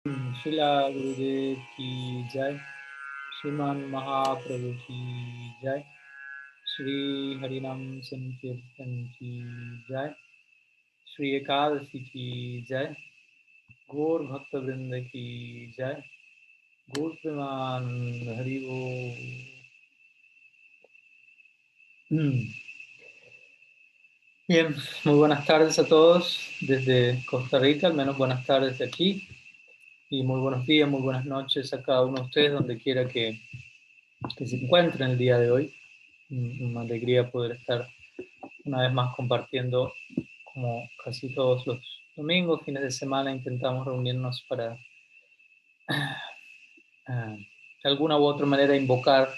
Shila Gurudev ki jai, Shriman Mahaprabhu ki jai, Shri Harinam Sankirtan ki jai, Shri Ekadasi ki jai, Gaur Bhakta Vrinda ki jai, Gaur Preman Hari Bo. Bien, muy buenas tardes a todos desde Costa Rica, al menos buenas tardes de aquí, y muy buenos días, muy buenas noches a cada uno de ustedes, donde quiera que se encuentren el día de hoy. Una alegría poder estar una vez más compartiendo, como casi todos los domingos, fines de semana, intentamos reunirnos para de alguna u otra manera invocar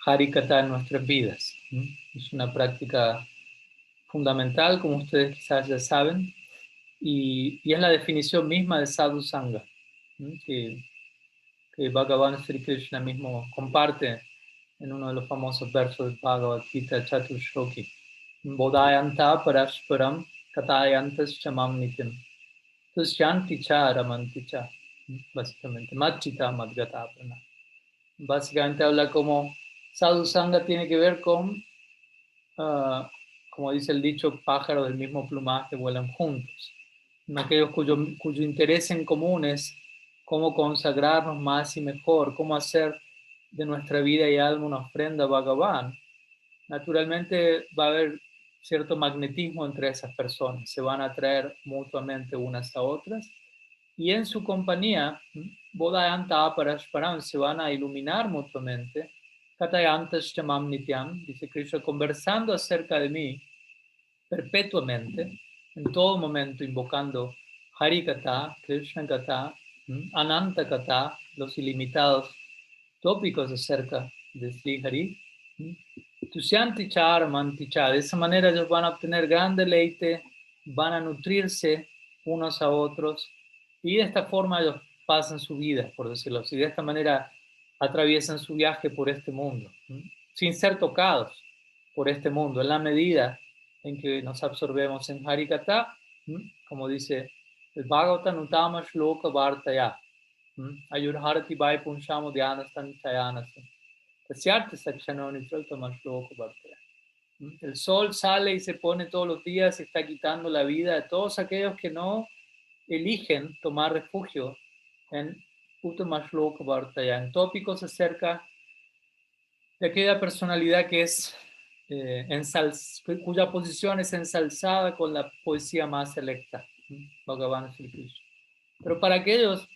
Harikata en nuestras vidas. Es una práctica fundamental, como ustedes quizás ya saben, y es la definición misma de Sadhu Sangha, que Bhagavan Sri Krishna mismo comparte en uno de los famosos versos del Bhagavad Gita Chaturshloki. Bodhayanta parasparam katayantas chamam nityam tusyanti cha ramanti cha. Básicamente, machita madgata prana. Básicamente habla como Sadhu Sangha tiene que ver con, como dice el dicho, pájaros del mismo plumaje vuelan juntos. Aquellos cuyo interés en común es cómo consagrarnos más y mejor, cómo hacer de nuestra vida y alma una ofrenda a Bhagavan. Naturalmente va a haber cierto magnetismo entre esas personas, se van a atraer mutuamente unas a otras y en su compañía, Bodhayanta Parasparam, se van a iluminar mutuamente. Katayantas Chamam Nityam, dice Krishna, conversando acerca de mí perpetuamente, en todo momento invocando Hari Kata, Krishna Kata, Ananta Kata, los ilimitados tópicos acerca de Sri Hari. Tusyanti Char Manti Char. De esa manera ellos van a obtener gran deleite, van a nutrirse unos a otros y de esta forma ellos pasan su vida, por decirlo así. De esta manera atraviesan su viaje por este mundo, sin ser tocados por este mundo, en la medida en que nos absorbemos en Harikata, como dice el Bhagavatam, Utama Shloka Vartaya, Ayurharati Vai Punshamo Dhyanastan Chayanasam. El sol sale y se pone todos los días y está quitando la vida de todos aquellos que no eligen tomar refugio en Uttama Shloka Vartaya, en tópicos acerca de aquella personalidad que es cuya posición es ensalzada con la poesía más selecta, Bhagavan Sri Krishna. Pero para aquellos,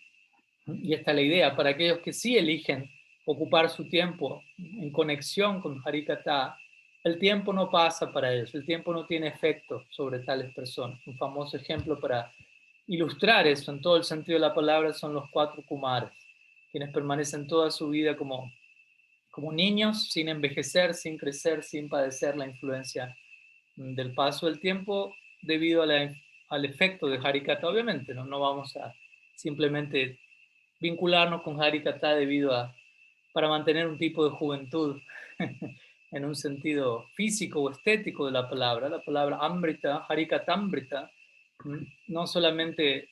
y esta es la idea, para aquellos que sí eligen ocupar su tiempo en conexión con Harikata, el tiempo no pasa para ellos, el tiempo no tiene efecto sobre tales personas. Un famoso ejemplo para ilustrar eso en todo el sentido de la palabra son los 4 Kumaras, quienes permanecen toda su vida como niños, sin envejecer, sin crecer, sin padecer la influencia del paso del tiempo debido al efecto de Harikata. Obviamente, no vamos a simplemente vincularnos con Harikata para mantener un tipo de juventud en un sentido físico o estético de la palabra Amrita, Harikatamrita, no solamente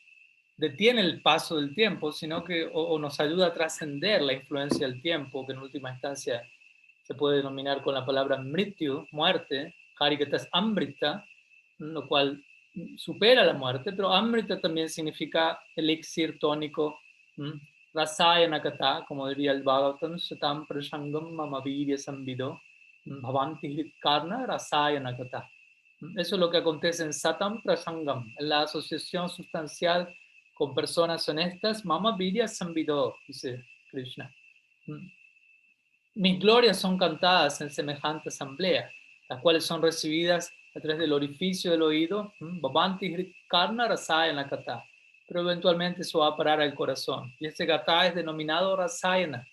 detiene el paso del tiempo, sino que o nos ayuda a trascender la influencia del tiempo, que en última instancia se puede denominar con la palabra mrityu, muerte. Harikata es amrita, lo cual supera la muerte, pero amrita también significa elixir tónico, rasayana kata, como diría el Bhagavatam, satam prasangam mamavirya samvido, bhavanti karna rasayana kata. Eso es lo que acontece en satam prasangam, en la asociación sustancial con personas honestas, mama vidya samvido, dice Krishna. Mis glorias son cantadas en semejante asamblea, las cuales son recibidas a través del orificio del oído, Bhavanti Karna Rasayana Kata, pero eventualmente eso va a parar al corazón. Y este Kata es denominado Rasayana,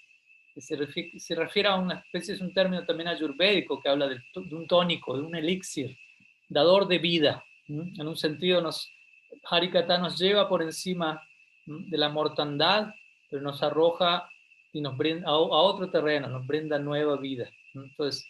que se refiere a una especie, es un término también ayurvédico que habla de un tónico, de un elixir, dador de vida. En un sentido, Harikata nos lleva por encima de la mortandad, pero nos arroja y nos brinda a otro terreno, nos brinda nueva vida. Entonces,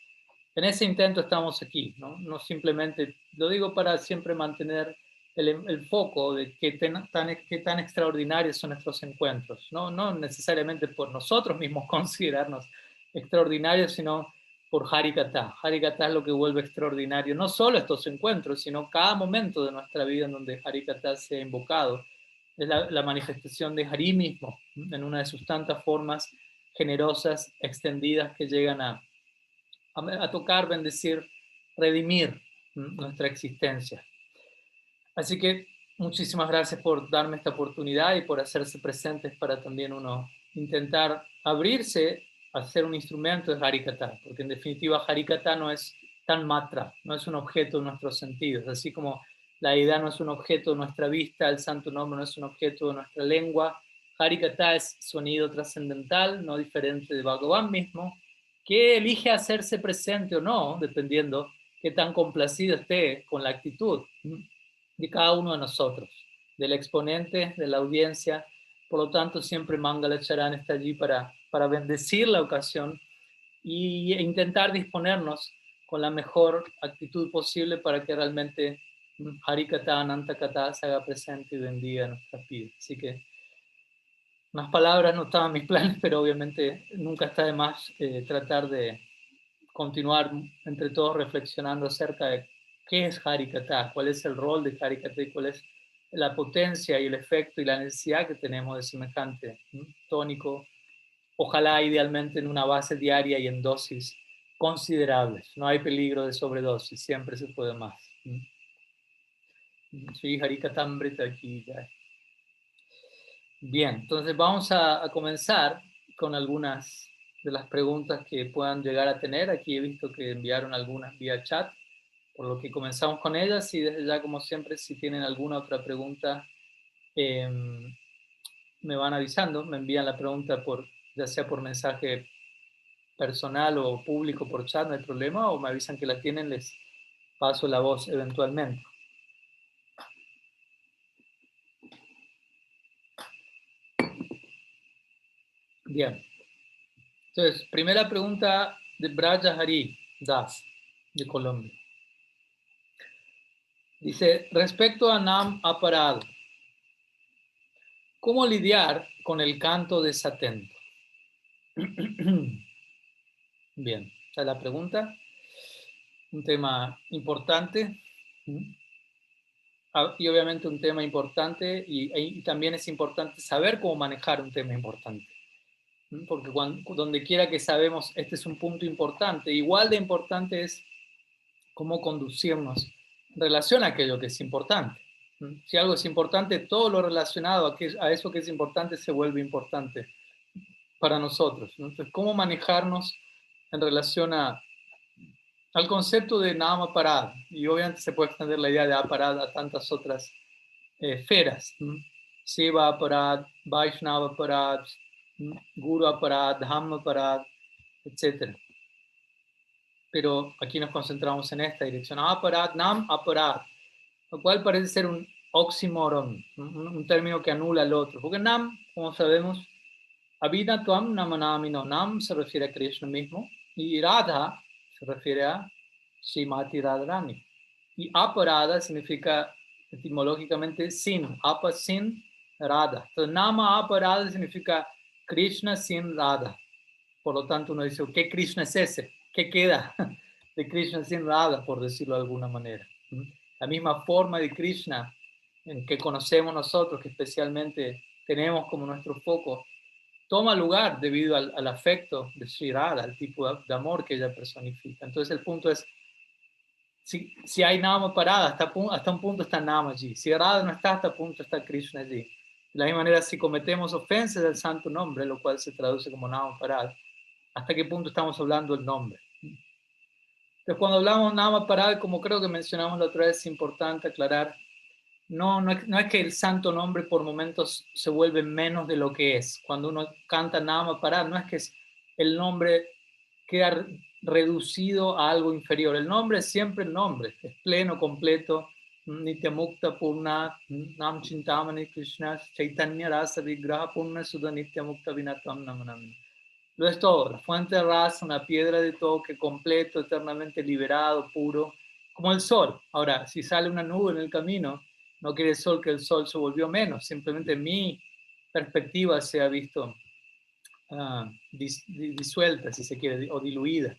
en ese intento estamos aquí, no simplemente, lo digo para siempre mantener el foco de qué tan extraordinarios son nuestros encuentros. No necesariamente por nosotros mismos considerarnos extraordinarios, sino por Harikata. Harikata es lo que vuelve extraordinario no solo estos encuentros, sino cada momento de nuestra vida en donde Harikata se ha invocado. Es la manifestación de Hari mismo, en una de sus tantas formas generosas, extendidas, que llegan a tocar, bendecir, redimir nuestra existencia. Así que muchísimas gracias por darme esta oportunidad y por hacerse presentes para también uno intentar abrirse a ser un instrumento de Harikata, porque en definitiva Harikata no es tan matra, no es un objeto de nuestros sentidos, así como la idea no es un objeto de nuestra vista, el santo nombre no es un objeto de nuestra lengua. Harikata es sonido trascendental, no diferente de Bhagavan mismo, que elige hacerse presente o no, dependiendo qué tan complacido esté con la actitud de cada uno de nosotros, del exponente, de la audiencia. Por lo tanto, siempre Mangala Charan está allí para bendecir la ocasión e intentar disponernos con la mejor actitud posible para que realmente Harikata, Anantakata se haga presente y bendiga nuestras vidas. Así que unas palabras no estaban en mis planes, pero obviamente nunca está de más tratar de continuar entre todos reflexionando acerca de qué es Harikata, cuál es el rol de Harikata y cuál es la potencia y el efecto y la necesidad que tenemos de semejante tónico, ojalá idealmente en una base diaria y en dosis considerables. No hay peligro de sobredosis, siempre se puede más. Sí, Harikatamrita aquí ya. Bien, entonces vamos a comenzar con algunas de las preguntas que puedan llegar a tener. Aquí he visto que enviaron algunas vía chat, por lo que comenzamos con ellas y desde ya, como siempre, si tienen alguna otra pregunta, me van avisando, me envían la pregunta ya sea por mensaje personal o público por chat, no hay problema, o me avisan que la tienen, les paso la voz eventualmente. Bien. Entonces, primera pregunta de Braja Hari Das, de Colombia. Dice, respecto a Nam Aparad, ¿cómo lidiar con el canto desatento? Bien, esa es la pregunta. Un tema importante. Y obviamente un tema importante y también es importante saber cómo manejar un tema importante. Porque donde quiera que sabemos, este es un punto importante. Igual de importante es cómo conducirnos en relación a aquello que es importante. Si algo es importante, todo lo relacionado a eso que es importante se vuelve importante para nosotros. Entonces, ¿cómo manejarnos en relación al concepto de Nama Aparad? Y obviamente se puede extender la idea de Aparad a tantas otras esferas. Seva Aparad, Vaishnava Aparad, Guru Aparad, Dhamma Aparad, etc. Pero aquí nos concentramos en esta dirección. Aparad, Nam Aparad, lo cual parece ser un oxímoron, un término que anula al otro. Porque Nam, como sabemos, Abhinatvam Namanami no Nam se refiere a Krishna mismo, y Radha se refiere a Srimati Radharani. Y Aparada significa etimológicamente sin, apa sin Radha. Entonces, Nama Aparada significa Krishna sin Radha. Por lo tanto, uno dice, ¿qué Krishna es ese? ¿Qué queda de Krishna sin Radha, por decirlo de alguna manera? La misma forma de Krishna en que conocemos nosotros, que especialmente tenemos como nuestro foco, toma lugar debido al afecto de Sri Radha, al tipo de amor que ella personifica. Entonces el punto es, si hay Nama parada, hasta un punto está Nama allí. Si Radha no está, hasta un punto está Krishna allí. De la misma manera, si cometemos ofensas del santo nombre, lo cual se traduce como Nama parada, ¿hasta qué punto estamos hablando del nombre? Entonces, cuando hablamos Nama parada, como creo que mencionamos la otra vez, es importante aclarar, no es que el santo nombre por momentos se vuelve menos de lo que es. Cuando uno canta Nama parada, no es que el nombre queda reducido a algo inferior. El nombre es siempre el nombre, es pleno, completo. Nityamukta Purna, Nam Chintamani Krishna, Chaitanya Rasa Vigraha Purna Sudha Nityamukta Vinatam Namanam. Lo es todo, la fuente de rasa, una piedra de toque completo, eternamente liberado, puro, como el sol. Ahora, si sale una nube en el camino, no quiere decir que el sol se volvió menos, simplemente mi perspectiva se ha visto disuelta, si se quiere, o diluida.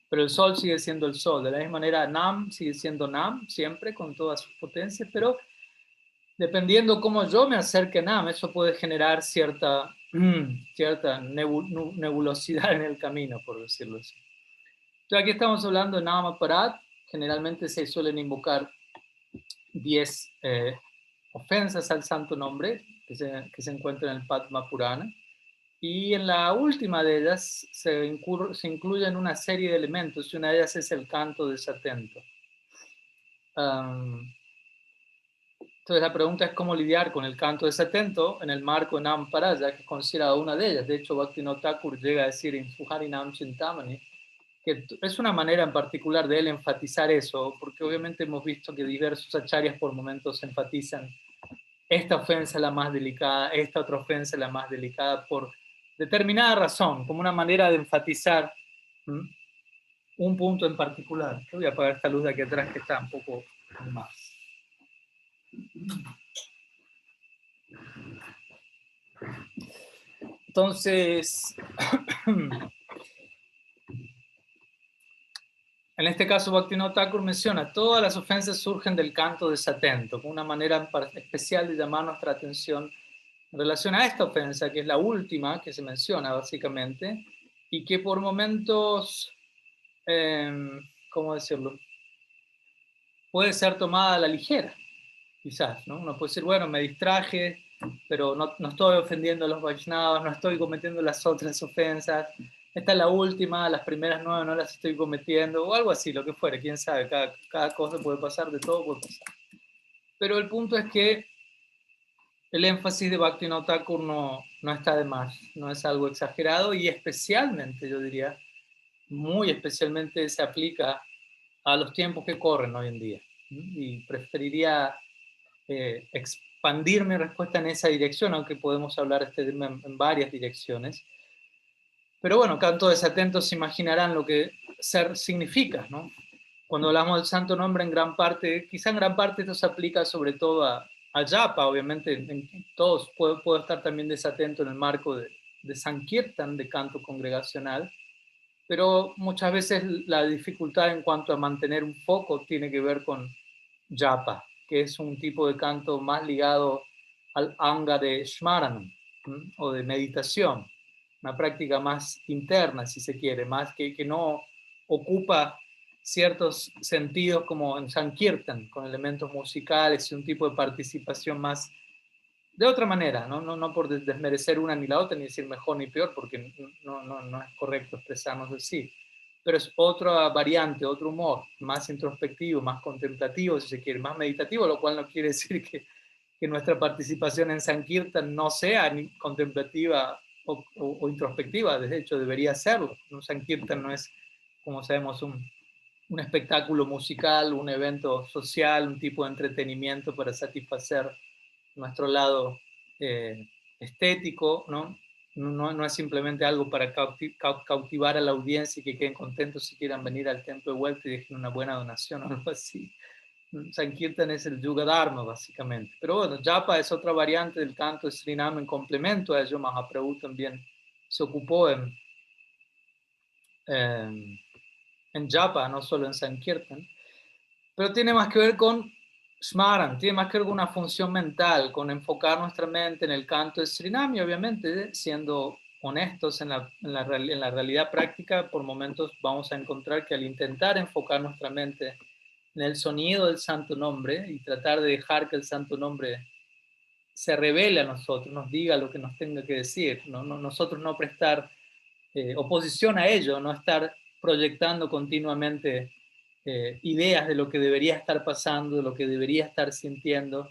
Pero el sol sigue siendo el sol. De la misma manera, Nam sigue siendo Nam, siempre con todas sus potencias, pero dependiendo cómo yo me acerque a Nam, eso puede generar cierta nebulosidad en el camino, por decirlo así. Entonces, aquí estamos hablando de Nama Parat. Generalmente se suelen invocar 10 ofensas al santo nombre que se encuentran en el Padma Purana. Y en la última de ellas se incluyen una serie de elementos, y una de ellas es el canto desatento. Entonces la pregunta es cómo lidiar con el canto desatento en el marco de Nam Paraya, que es considerada una de ellas. De hecho, Bhaktivinoda Thakur llega a decir en su Harinam Chintamani que es una manera en particular de él enfatizar eso, porque obviamente hemos visto que diversos acharyas por momentos enfatizan esta ofensa es la más delicada, esta otra ofensa es la más delicada por determinada razón, como una manera de enfatizar un punto en particular. Yo voy a apagar esta luz de aquí atrás que está un poco más. Entonces, en este caso, Bhaktivinoda Thakur menciona, todas las ofensas surgen del canto desatento, una manera especial de llamar nuestra atención en relación a esta ofensa, que es la última que se menciona básicamente, y que por momentos, ¿cómo decirlo? Puede ser tomada a la ligera, quizás, ¿no? Uno puede decir, bueno, me distraje, pero no estoy ofendiendo a los Vaishnavas, no estoy cometiendo las otras ofensas, esta es la última, las primeras 9 no las estoy cometiendo, o algo así, lo que fuere, quién sabe, cada cosa puede pasar, de todo puede pasar. Pero el punto es que el énfasis de Bhaktivinoda Thakur no está de más, no es algo exagerado, y especialmente, yo diría, muy especialmente se aplica a los tiempos que corren hoy en día. Y preferiría expandir mi respuesta en esa dirección, aunque podemos hablar este tema en varias direcciones. Pero bueno, canto desatentos se imaginarán lo que ser significa, ¿no? Cuando hablamos del santo nombre en gran parte, quizá en gran parte esto se aplica sobre todo a Japa, obviamente en todos, puedo estar también desatento en el marco de Sankirtan, de canto congregacional, pero muchas veces la dificultad en cuanto a mantener un foco tiene que ver con Japa, que es un tipo de canto más ligado al anga de Shmaranam, o de meditación, una práctica más interna, si se quiere, más que no ocupa ciertos sentidos como en Sankirtan, con elementos musicales y un tipo de participación más de otra manera, no por desmerecer una ni la otra, ni decir mejor ni peor, porque no es correcto expresarnos así. Pero es otra variante, otro humor, más introspectivo, más contemplativo, si se quiere, más meditativo, lo cual no quiere decir que nuestra participación en Sankirtan no sea ni contemplativa o introspectiva, de hecho debería serlo. Un Sankirtan no es, como sabemos, un espectáculo musical, un evento social, un tipo de entretenimiento para satisfacer nuestro lado estético, ¿no? No es simplemente algo para cautivar a la audiencia y que queden contentos si quieran venir al templo de vuelta y dejen una buena donación o algo así. Sankirtan es el Yuga Dharma, básicamente. Pero bueno, Japa es otra variante del canto de Srinam en complemento a ello. Mahaprabhu también se ocupó en Japa, no solo en Sankirtan. Pero tiene más que ver con Smaran, tiene más que ver con una función mental, con enfocar nuestra mente en el canto de Srinam y obviamente siendo honestos en la realidad práctica, por momentos vamos a encontrar que al intentar enfocar nuestra mente en el sonido del santo nombre y tratar de dejar que el santo nombre se revele a nosotros, nos diga lo que nos tenga que decir, nosotros no prestar oposición a ello, no estar proyectando continuamente ideas de lo que debería estar pasando, de lo que debería estar sintiendo,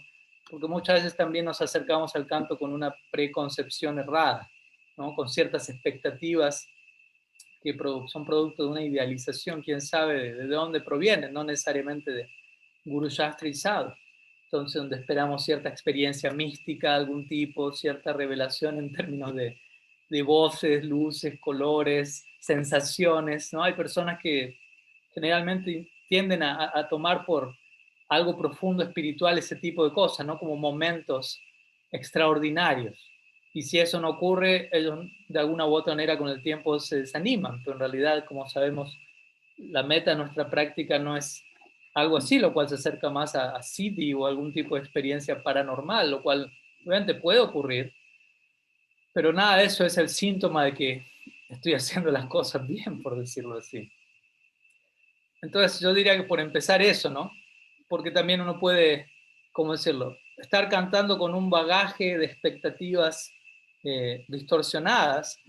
porque muchas veces también nos acercamos al canto con una preconcepción errada, ¿no? Con ciertas expectativas que son producto de una idealización, quién sabe de dónde provienen, no necesariamente de Guru Shastri y Sadhu. Entonces, donde esperamos cierta experiencia mística de algún tipo, cierta revelación en términos de voces, luces, colores, sensaciones, ¿no? Hay personas que generalmente tienden a tomar por algo profundo, espiritual, ese tipo de cosas, no como momentos extraordinarios. Y si eso no ocurre, ellos de alguna u otra manera con el tiempo se desaniman, pero en realidad, como sabemos, la meta de nuestra práctica no es algo así, lo cual se acerca más a siddhi o algún tipo de experiencia paranormal, lo cual obviamente puede ocurrir, pero nada de eso es el síntoma de que estoy haciendo las cosas bien, por decirlo así. Entonces yo diría que por empezar eso, ¿no? Porque también uno puede, ¿cómo decirlo? Estar cantando con un bagaje de expectativas distorsionadas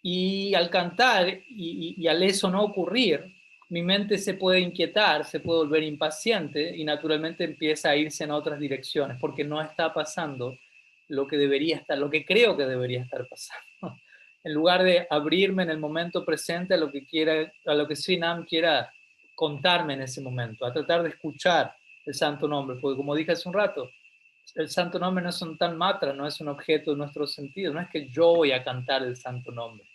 y al cantar y al eso no ocurrir, mi mente se puede inquietar, se puede volver impaciente y naturalmente empieza a irse en otras direcciones porque no está pasando lo que debería estar, lo que creo que debería estar pasando. En lugar de abrirme en el momento presente a lo que quiera, a lo que Srinam quiera contarme en ese momento, a tratar de escuchar el santo nombre, porque como dije hace un rato, el santo nombre no es un tan matra, no es un objeto de nuestro sentido, no es que yo voy a cantar el santo nombre.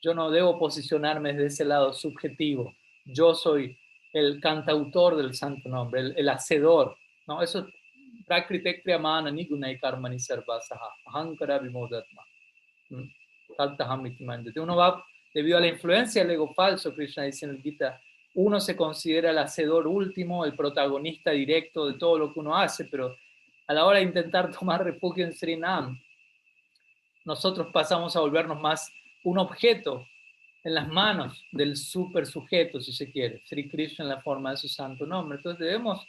Yo no debo posicionarme desde ese lado subjetivo. Yo soy el cantautor del santo nombre, el hacedor. ¿No? Eso es Prakriti Kriyamana Nigunai Karmani Sarvasaha Ahankara Vimodatma. Uno va, debido a la influencia del ego falso, Krishna dice en el Gita, uno se considera el hacedor último, el protagonista directo de todo lo que uno hace, pero a la hora de intentar tomar refugio en Srinam, nosotros pasamos a volvernos más un objeto en las manos del super sujeto, si se quiere, Sri Krishna en la forma de su santo nombre. Entonces debemos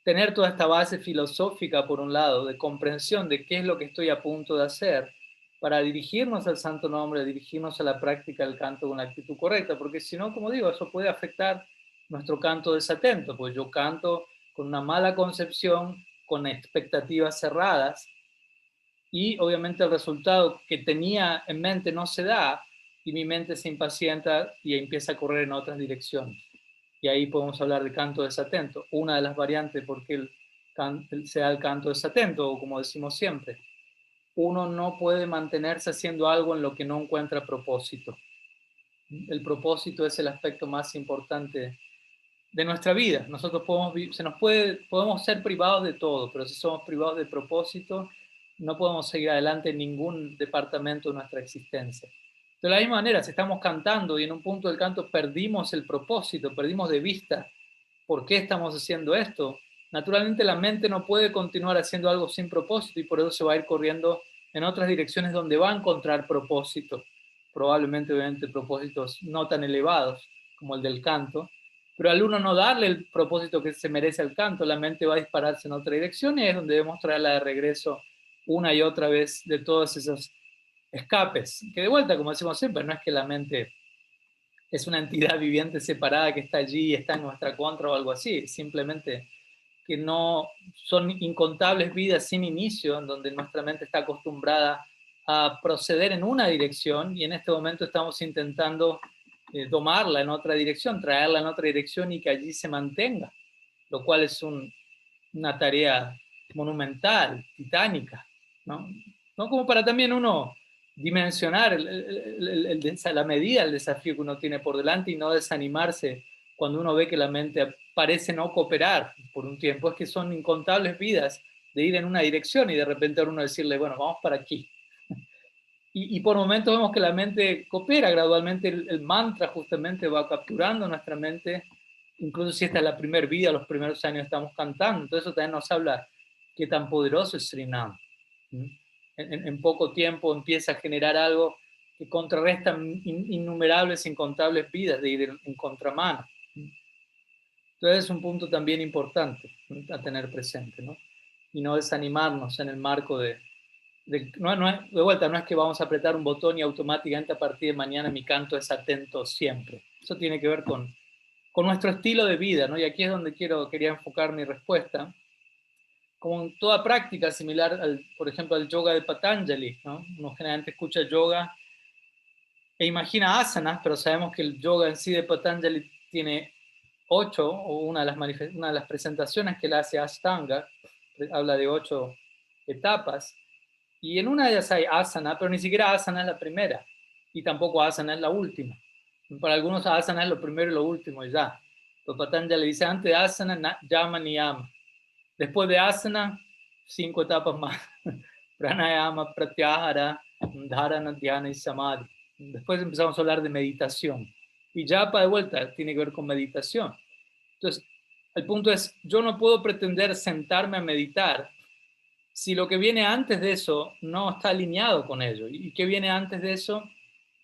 tener toda esta base filosófica, por un lado, de comprensión de qué es lo que estoy a punto de hacer, para dirigirnos al santo nombre, dirigirnos a la práctica del canto con la actitud correcta, porque si no, como digo, eso puede afectar nuestro canto desatento, pues yo canto con una mala concepción, con expectativas cerradas, y obviamente el resultado que tenía en mente no se da, y mi mente se impacienta y empieza a correr en otras direcciones. Y ahí podemos hablar de canto desatento, una de las variantes porque se da el canto desatento, o como decimos siempre, uno no puede mantenerse haciendo algo en lo que no encuentra propósito. El propósito es el aspecto más importante de nuestra vida. Nosotros podemos ser privados de todo, pero si somos privados de propósito, no podemos seguir adelante en ningún departamento de nuestra existencia. De la misma manera, si estamos cantando y en un punto del canto perdimos el propósito, perdimos de vista por qué estamos haciendo esto, naturalmente la mente no puede continuar haciendo algo sin propósito y por eso se va a ir corriendo en otras direcciones donde va a encontrar propósito. Probablemente, obviamente, propósitos no tan elevados como el del canto, pero al uno no darle el propósito que se merece al canto, la mente va a dispararse en otra dirección y es donde debemos traerla de regreso una y otra vez de todos esos escapes. Que de vuelta, como decimos siempre, no es que la mente es una entidad viviente separada que está allí y está en nuestra contra o algo así, simplemente que no son incontables vidas sin inicio, en donde nuestra mente está acostumbrada a proceder en una dirección y en este momento estamos intentando domarla en otra dirección, traerla en otra dirección y que allí se mantenga, lo cual es una tarea monumental, titánica, ¿no? ¿No? Como para también uno dimensionar la medida del desafío que uno tiene por delante y no desanimarse cuando uno ve que la mente parece no cooperar por un tiempo. Es que son incontables vidas de ir en una dirección y de repente a uno decirle, bueno, vamos para aquí. Y por momentos vemos que la mente coopera gradualmente, el mantra justamente va capturando nuestra mente, incluso si esta es la primera vida, los primeros años estamos cantando, entonces eso también nos habla qué tan poderoso es Srinam. En poco tiempo empieza a generar algo que contrarresta innumerables, incontables vidas de ir en contramano. Entonces es un punto también importante, ¿no?, a tener presente, ¿no? Y no desanimarnos en el marco de vuelta, no es que vamos a apretar un botón y automáticamente a partir de mañana mi canto es atento siempre. Eso tiene que ver con nuestro estilo de vida, ¿no? Y aquí es donde quería enfocar mi respuesta. Como en toda práctica similar, por ejemplo, al yoga de Patanjali, ¿no? Uno generalmente escucha yoga e imagina asanas, pero sabemos que el yoga en sí de Patanjali tiene 8, o una de las presentaciones que él hace Ashtanga, habla de 8 etapas, y en una de ellas hay asana, pero ni siquiera asana es la primera, y tampoco asana es la última. Para algunos asana es lo primero y lo último, y ya. Pero Patanjali dice, antes de asana, yama, niyama. Después de asana, 5 etapas más. Pranayama, pratyahara, dharana, dhyana y samadhi. Después empezamos a hablar de meditación. Y japa de vuelta tiene que ver con meditación. Entonces, el punto es, yo no puedo pretender sentarme a meditar si lo que viene antes de eso no está alineado con ello. ¿Y qué viene antes de eso?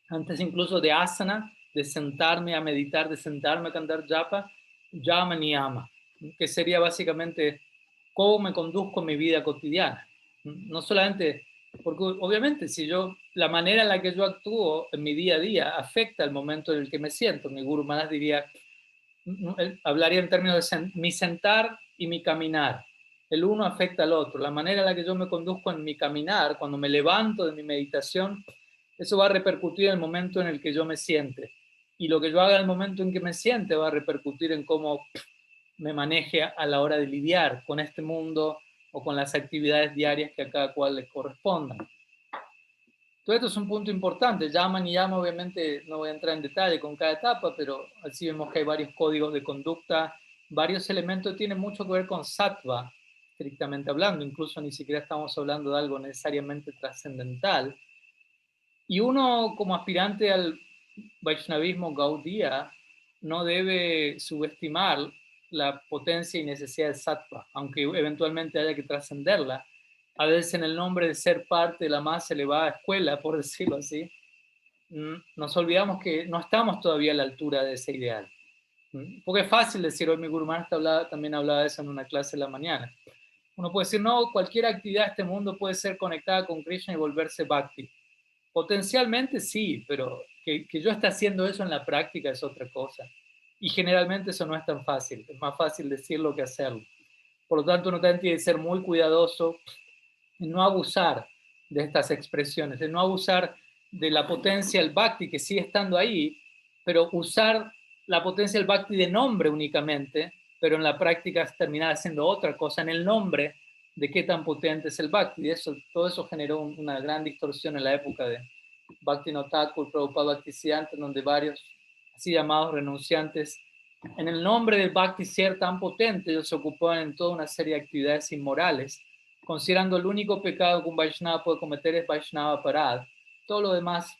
Antes incluso de asana, de sentarme a meditar, de sentarme a cantar japa, yama niyama, que sería básicamente cómo me conduzco en mi vida cotidiana. No solamente, porque obviamente si yo, la manera en la que yo actúo en mi día a día afecta el momento en el que me siento. Mi Guru Maharaj diría, él hablaría en términos de mi sentar y mi caminar. El uno afecta al otro. La manera en la que yo me conduzco en mi caminar, cuando me levanto de mi meditación, eso va a repercutir en el momento en el que yo me siente. Y lo que yo haga en el momento en que me siente va a repercutir en cómo me maneje a la hora de lidiar con este mundo o con las actividades diarias que a cada cual le correspondan. Todo esto es un punto importante. Llama y llama, obviamente no voy a entrar en detalle con cada etapa, pero así vemos que hay varios códigos de conducta, varios elementos que tienen mucho que ver con sattva, estrictamente hablando. Incluso ni siquiera estamos hablando de algo necesariamente trascendental. Y uno, como aspirante al Vaishnavismo Gaudiya, no debe subestimar la potencia y necesidad del sattva, aunque eventualmente haya que trascenderla. A veces en el nombre de ser parte de la más elevada escuela, por decirlo así, nos olvidamos que no estamos todavía a la altura de ese ideal. Porque es fácil decir, hoy mi Guru Maharaj también hablaba de eso en una clase de la mañana. Uno puede decir, no, cualquier actividad de este mundo puede ser conectada con Krishna y volverse bhakti. Potencialmente sí, pero que yo esté haciendo eso en la práctica es otra cosa. Y generalmente eso no es tan fácil. Es más fácil decirlo que hacerlo. Por lo tanto, uno tiene que ser muy cuidadoso en no abusar de estas expresiones, de no abusar de la potencia del bhakti que sigue estando ahí, pero usar la potencia del bhakti de nombre únicamente, pero en la práctica terminar haciendo otra cosa en el nombre de qué tan potente es el bhakti. Y eso, todo eso generó una gran distorsión en la época de Bhaktivinoda Thakur, Prabhupada Bhaktisiddhanta, donde varios así llamados renunciantes, en el nombre del bhakti ser tan potente, ellos se ocupaban en toda una serie de actividades inmorales, considerando el único pecado que un Vaishnava puede cometer es Vaishnava Parad. Todo lo demás,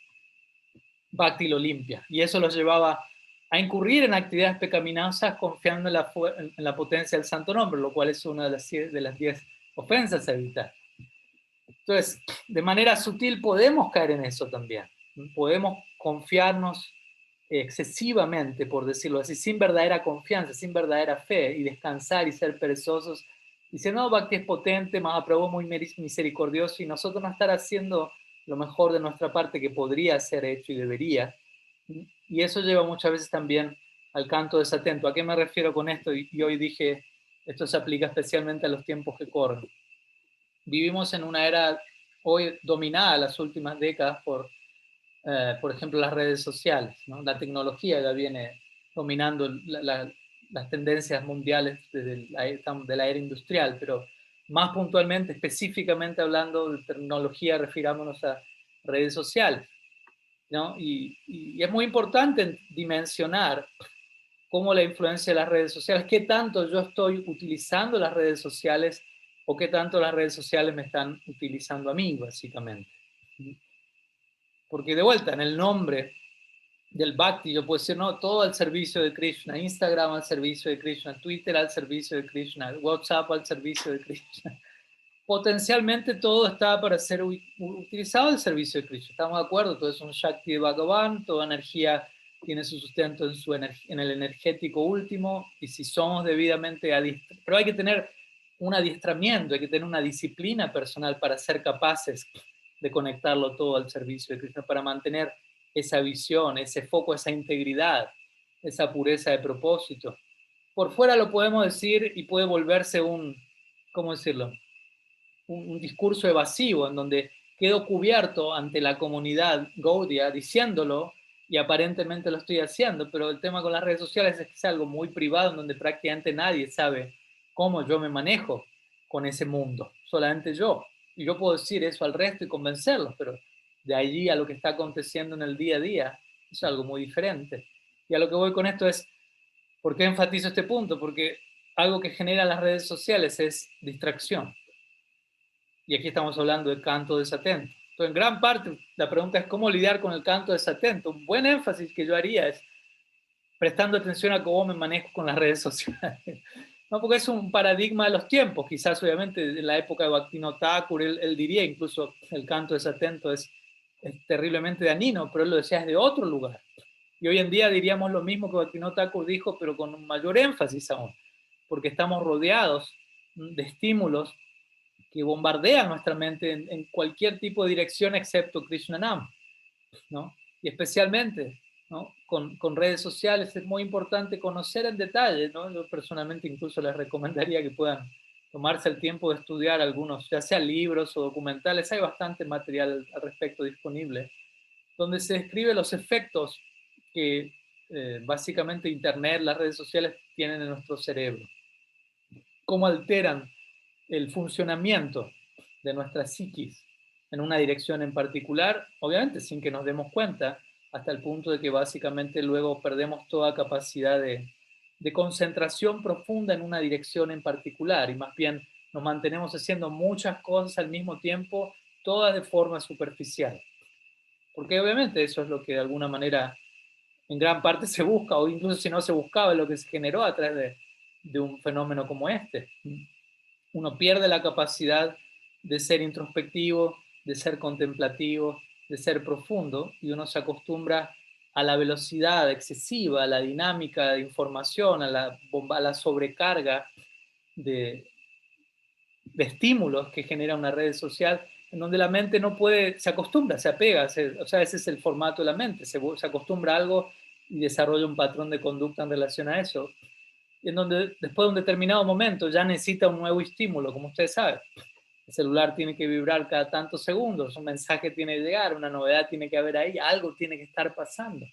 Bhakti lo limpia. Y eso los llevaba a incurrir en actividades pecaminosas confiando en la potencia del santo nombre, lo cual es una de las 10 ofensas a evitar. Entonces, de manera sutil podemos caer en eso también. Podemos confiarnos excesivamente, por decirlo así, sin verdadera confianza, sin verdadera fe, y descansar y ser perezosos. Dice, no, Bhakti es potente, Mahaprabhu muy misericordioso, y nosotros no estar haciendo lo mejor de nuestra parte que podría ser hecho y debería. Y eso lleva muchas veces también al canto desatento. ¿A qué me refiero con esto? Y hoy dije, esto se aplica especialmente a los tiempos que corren. Vivimos en una era hoy dominada las últimas décadas por ejemplo, las redes sociales, ¿no? La tecnología ya viene dominando las tendencias mundiales de la era industrial, pero más puntualmente, específicamente hablando de tecnología, refirámonos a redes sociales, ¿no? Y es muy importante dimensionar cómo la influencia de las redes sociales, qué tanto yo estoy utilizando las redes sociales o qué tanto las redes sociales me están utilizando a mí, básicamente. Porque de vuelta, en el nombre del Bhakti, yo puedo decir, no, todo al servicio de Krishna, Instagram al servicio de Krishna, Twitter al servicio de Krishna, WhatsApp al servicio de Krishna. Potencialmente todo está para ser utilizado al servicio de Krishna. ¿Estamos de acuerdo? Todo es un Shakti de Bhagavan, toda energía tiene su sustento en el energético último, y si somos debidamente adiestrados, pero hay que tener un adiestramiento, hay que tener una disciplina personal para ser capaces de conectarlo todo al servicio de Krishna, para mantener esa visión, ese foco, esa integridad, esa pureza de propósito. Por fuera lo podemos decir y puede volverse ¿cómo decirlo? Un discurso evasivo en donde quedo cubierto ante la comunidad Gaudiya diciéndolo y aparentemente lo estoy haciendo, pero el tema con las redes sociales es que es algo muy privado en donde prácticamente nadie sabe cómo yo me manejo con ese mundo, solamente yo. Y yo puedo decir eso al resto y convencerlos, pero de allí a lo que está aconteciendo en el día a día es algo muy diferente. Y a lo que voy con esto es, ¿Por qué enfatizo este punto? Porque algo que genera las redes sociales es distracción. Y aquí estamos hablando de canto desatento. Entonces, en gran parte, la pregunta es cómo lidiar con el canto desatento. Un buen énfasis que yo haría es prestando atención a cómo me manejo con las redes sociales. No, porque es un paradigma de los tiempos. Quizás, obviamente, en la época de Bhaktivinoda Thakur, él diría incluso el canto desatento es terriblemente dañino, pero él lo decía desde otro lugar. Y hoy en día diríamos lo mismo que Bhaktivinoda Thakur dijo, pero con un mayor énfasis aún, porque estamos rodeados de estímulos que bombardean nuestra mente en cualquier tipo de dirección excepto Krishna Nam, ¿no? Y especialmente, ¿no? Con redes sociales es muy importante conocer en detalle, ¿no? Yo personalmente incluso les recomendaría que puedan tomarse el tiempo de estudiar algunos, ya sea libros o documentales, hay bastante material al respecto disponible, donde se describe los efectos que básicamente Internet, las redes sociales tienen en nuestro cerebro, cómo alteran el funcionamiento de nuestra psiquis en una dirección en particular, obviamente sin que nos demos cuenta, hasta el punto de que básicamente luego perdemos toda capacidad de concentración profunda en una dirección en particular y más bien nos mantenemos haciendo muchas cosas al mismo tiempo, todas de forma superficial. Porque obviamente eso es lo que de alguna manera en gran parte se busca, o incluso si no se buscaba, es lo que se generó a través de un fenómeno como este. Uno pierde la capacidad de ser introspectivo, de ser contemplativo, de ser profundo, y uno se acostumbra a la velocidad excesiva, a la dinámica de información, a la sobrecarga de, de estímulos que genera una red social, en donde la mente no puede, se acostumbra, se apega, o sea, ese es el formato de la mente, se acostumbra a algo y desarrolla un patrón de conducta en relación a eso, y en donde después de un determinado momento ya necesita un nuevo estímulo, como ustedes saben. El celular tiene que vibrar cada tantos segundos, un mensaje tiene que llegar, una novedad tiene que haber ahí, algo tiene que estar pasando.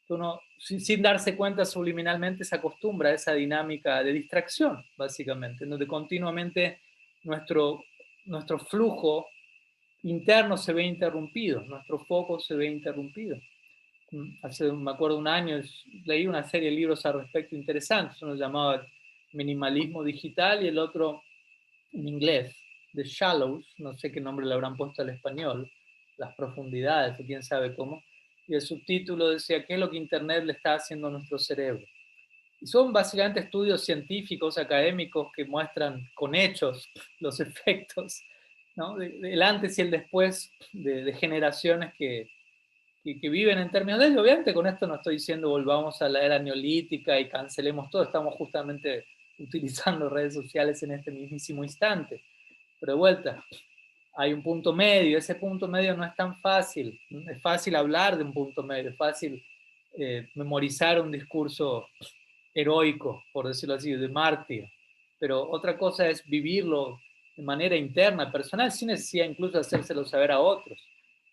Uno, sin darse cuenta subliminalmente, se acostumbra a esa dinámica de distracción, básicamente, en donde continuamente nuestro, nuestro flujo interno se ve interrumpido, nuestro foco se ve interrumpido. Hace, me acuerdo, un año leí una serie de libros al respecto interesantes, uno llamaba Minimalismo Digital y el otro en inglés, The Shallows, no sé qué nombre le habrán puesto al español, Las Profundidades, o quién sabe cómo, y el subtítulo decía, ¿qué es lo que Internet le está haciendo a nuestro cerebro? Y son básicamente estudios científicos, académicos, que muestran con hechos los efectos, ¿no? Del antes y el después de generaciones que viven en términos de ello. Obviamente con esto no estoy diciendo volvamos a la era neolítica y cancelemos todo, estamos justamente utilizando redes sociales en este mismísimo instante. Pero de vuelta, hay un punto medio, ese punto medio no es tan fácil, es fácil hablar de un punto medio, es fácil memorizar un discurso heroico, por decirlo así, de mártir, pero otra cosa es vivirlo de manera interna, personal, sin necesidad incluso de hacérselo saber a otros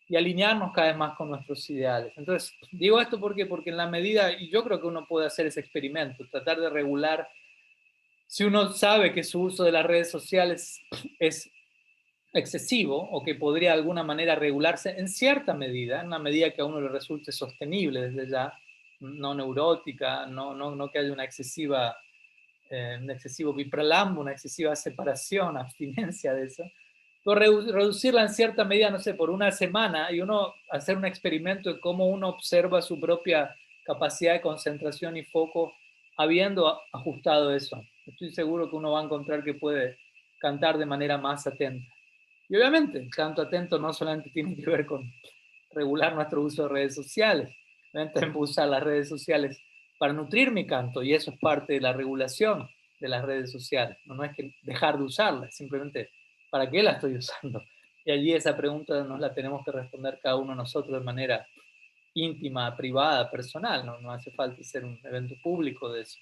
y alinearnos cada vez más con nuestros ideales. Entonces, digo esto porque en la medida, y yo creo que uno puede hacer ese experimento, tratar de regular, si uno sabe que su uso de las redes sociales es excesivo o que podría de alguna manera regularse en cierta medida, en una medida que a uno le resulte sostenible desde ya, no neurótica, no que haya una excesiva, un excesivo vipralambo, una excesiva separación, abstinencia de eso, pero reducirla en cierta medida, no sé, por una semana y uno hacer un experimento de cómo uno observa su propia capacidad de concentración y foco habiendo ajustado eso. Estoy seguro que uno va a encontrar que puede cantar de manera más atenta. Y obviamente, el canto atento no solamente tiene que ver con regular nuestro uso de redes sociales, obviamente también puedo usar las redes sociales para nutrir mi canto y eso es parte de la regulación de las redes sociales. No es que dejar de usarlas, simplemente para qué la estoy usando. Y allí esa pregunta nos la tenemos que responder cada uno de nosotros de manera íntima, privada, personal, no hace falta ser un evento público de eso.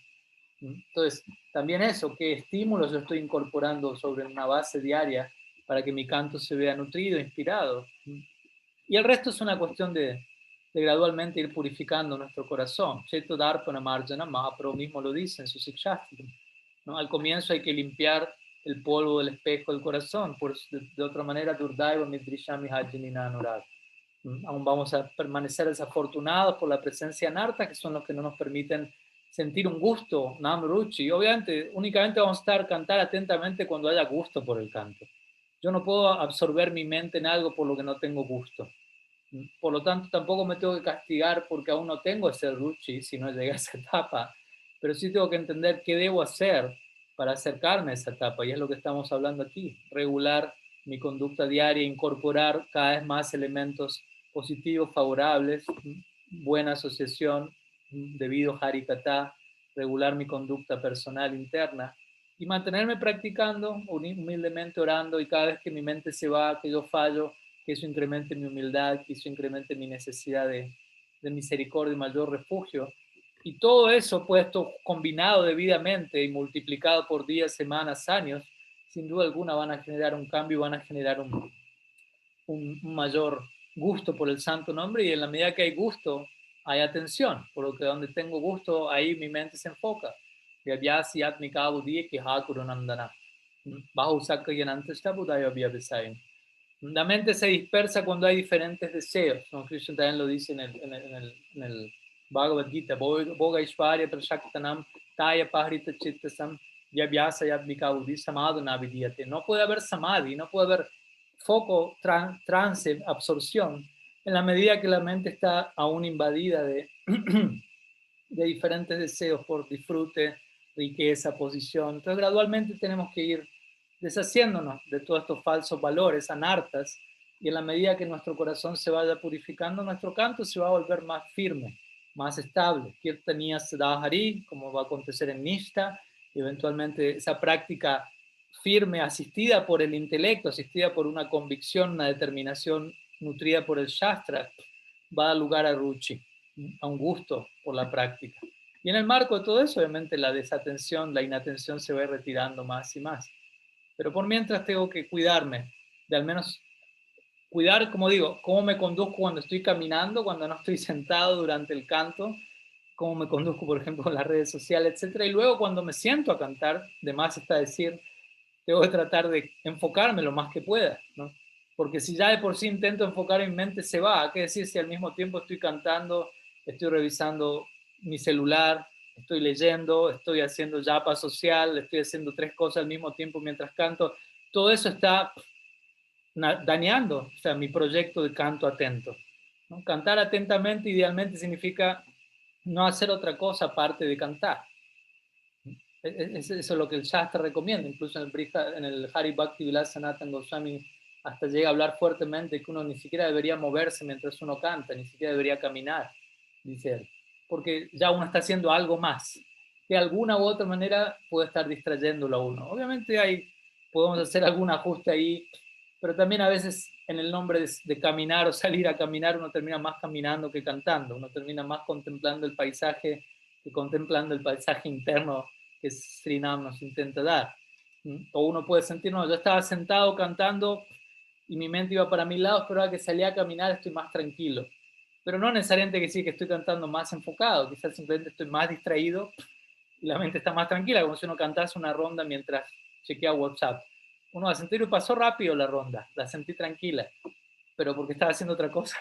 Entonces, también eso, qué estímulos yo estoy incorporando sobre una base diaria para que mi canto se vea nutrido, inspirado. Y el resto es una cuestión de gradualmente ir purificando nuestro corazón. Cheto Darpana Marjana, Mahaprabhu mismo lo dice en su Sikshastram, ¿no? Al comienzo hay que limpiar el polvo del espejo del corazón, de otra manera, Durdaiva Midrishami Hajinina Anurag. Aún vamos a permanecer desafortunados por la presencia narta, que son los que no nos permiten sentir un gusto, Nam Ruchi. Obviamente, únicamente vamos a cantar atentamente cuando haya gusto por el canto. Yo no puedo absorber mi mente en algo por lo que no tengo gusto. Por lo tanto, tampoco me tengo que castigar porque aún no tengo ese ruchi si no llegué a esa etapa. Pero sí tengo que entender qué debo hacer para acercarme a esa etapa. Y es lo que estamos hablando aquí. Regular mi conducta diaria, incorporar cada vez más elementos positivos, favorables, buena asociación, debido harikata, regular mi conducta personal interna y mantenerme practicando, humildemente orando, y cada vez que mi mente se va, que yo fallo, que eso incremente mi humildad, que eso incremente mi necesidad de misericordia y mayor refugio. Y todo eso puesto combinado debidamente y multiplicado por días, semanas, años, sin duda alguna van a generar un cambio, van a generar un mayor gusto por el santo nombre, y en la medida que hay gusto, hay atención, por lo que donde tengo gusto, ahí mi mente se enfoca. La mente se dispersa cuando hay diferentes deseos, ¿no? Krishna también lo dice en el Bhagavad Gita, Boga Ishvarya Prashaktanam Taya Pahrita Chittasam Yavyasa Yadvika Udi Samadhana Vidyate. No puede haber samadhi, no puede haber foco, trance, absorción, en la medida que la mente está aún invadida de diferentes deseos por disfrute, riqueza, posición. Entonces, gradualmente tenemos que ir deshaciéndonos de todos estos falsos valores, anartas, y en la medida que nuestro corazón se vaya purificando, nuestro canto se va a volver más firme, más estable. Kirtaniya Sadahari, como va a acontecer en Nishta, y eventualmente esa práctica firme, asistida por el intelecto, asistida por una convicción, una determinación nutrida por el Shastra, va a dar lugar a Ruchi, a un gusto por la práctica. Y en el marco de todo eso, obviamente, la desatención, la inatención se va retirando más y más. Pero por mientras tengo que cuidarme, de al menos cuidar, como digo, cómo me conduzco cuando estoy caminando, cuando no estoy sentado durante el canto, cómo me conduzco, por ejemplo, en las redes sociales, etcétera. Y luego cuando me siento a cantar, de más está decir, tengo que tratar de enfocarme lo más que pueda, ¿no? Porque si ya de por sí intento enfocar en mi mente, se va. ¿Qué decir si al mismo tiempo estoy cantando, estoy revisando mi celular, estoy leyendo, estoy haciendo japa social, estoy haciendo tres cosas al mismo tiempo mientras canto? Todo eso está dañando, o sea, mi proyecto de canto atento, ¿no? Cantar atentamente idealmente significa no hacer otra cosa aparte de cantar. Eso es lo que el Shastra recomienda. Incluso en el Hari Bhakti Vilas Sanatana Goswami hasta llega a hablar fuertemente que uno ni siquiera debería moverse mientras uno canta, ni siquiera debería caminar, dice él, porque ya uno está haciendo algo más, que de alguna u otra manera puede estar distrayéndolo a uno. Obviamente podemos hacer algún ajuste ahí, pero también a veces en el nombre de caminar o salir a caminar, uno termina más caminando que cantando, uno termina más contemplando el paisaje que contemplando el paisaje interno que Srinam nos intenta dar. O uno puede sentir, no, yo estaba sentado cantando y mi mente iba para mis lados, pero ahora que salí a caminar estoy más tranquilo. Pero no necesariamente que sí que estoy cantando más enfocado, quizás simplemente estoy más distraído y la mente está más tranquila, como si uno cantase una ronda mientras chequea WhatsApp. Uno va a sentir, pasó rápido la ronda, la sentí tranquila, pero porque estaba haciendo otra cosa.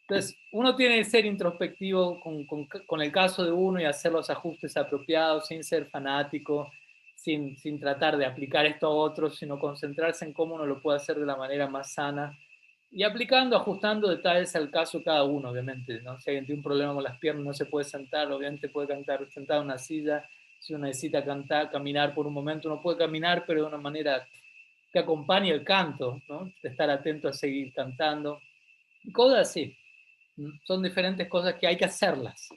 Entonces, uno tiene que ser introspectivo con el caso de uno y hacer los ajustes apropiados sin ser fanático, sin tratar de aplicar esto a otros, sino concentrarse en cómo uno lo puede hacer de la manera más sana y aplicando, ajustando detalles al caso de cada uno, obviamente, ¿no? Si alguien tiene un problema con las piernas, no se puede sentar, obviamente puede cantar sentado en una silla. Si uno necesita cantar, caminar por un momento, uno puede caminar, pero de una manera que acompañe el canto, ¿no? De estar atento a seguir cantando. Y cosas así. Son diferentes cosas que hay que hacerlas,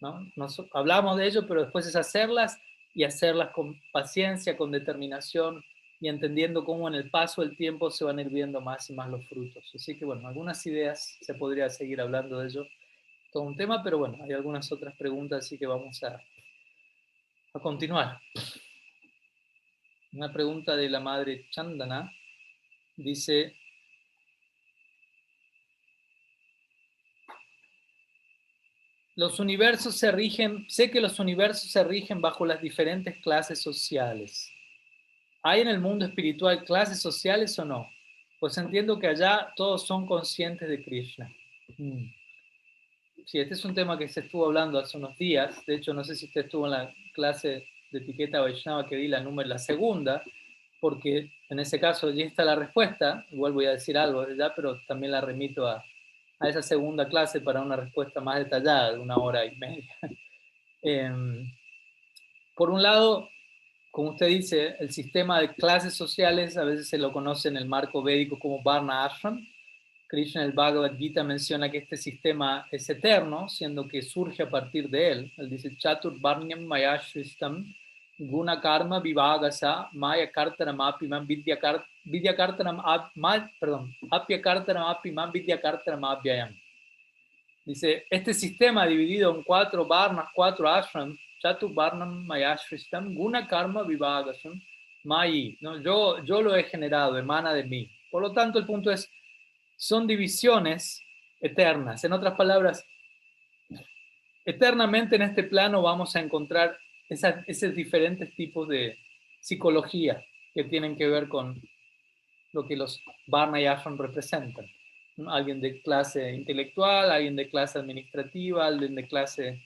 ¿no? Hablamos de ello, pero después es hacerlas y hacerlas con paciencia, con determinación y entendiendo cómo en el paso del tiempo se van a ir viendo más y más los frutos. Así que bueno, algunas ideas se podría seguir hablando de ello, todo un tema, pero bueno, hay algunas otras preguntas, así que vamos a continuar. Una pregunta de la madre Chandana dice: los universos se rigen, sé que los universos se rigen bajo las diferentes clases sociales. ¿Hay en el mundo espiritual clases sociales o no? Pues entiendo que allá todos son conscientes de Krishna. Sí, este es un tema que se estuvo hablando hace unos días. De hecho, no sé si usted estuvo en la clase de etiqueta Vaishnava que di la segunda, porque en ese caso ya está la respuesta. Igual voy a decir algo de ya, pero también la remito a esa segunda clase para una respuesta más detallada de 1 hora y media. Por un lado, como usted dice, el sistema de clases sociales a veces se lo conoce en el marco védico como Varna Ashram. Krishna en el Bhagavad Gita menciona que este sistema es eterno, siendo que surge a partir de él. Él dice, Chatur Varnyam Maya Shristam Guna Karma Vivagasa Maya Kartaram Apimam Vidya Kartaram perdón, Apya Kartaram Apimam Vidya Kartaram Apyayam. Dice, este sistema dividido en 4 varnas, 4 ashrams, Chatu Varnam Mayashristam, Guna Karma Vivagasam, Mayi, ¿no? Yo lo he generado, emana de mí. Por lo tanto, el punto es, son divisiones eternas. En otras palabras, eternamente en este plano vamos a encontrar esos diferentes tipos de psicología que tienen que ver con lo que los Varna y Ashram representan. Alguien de clase intelectual, alguien de clase administrativa, alguien de clase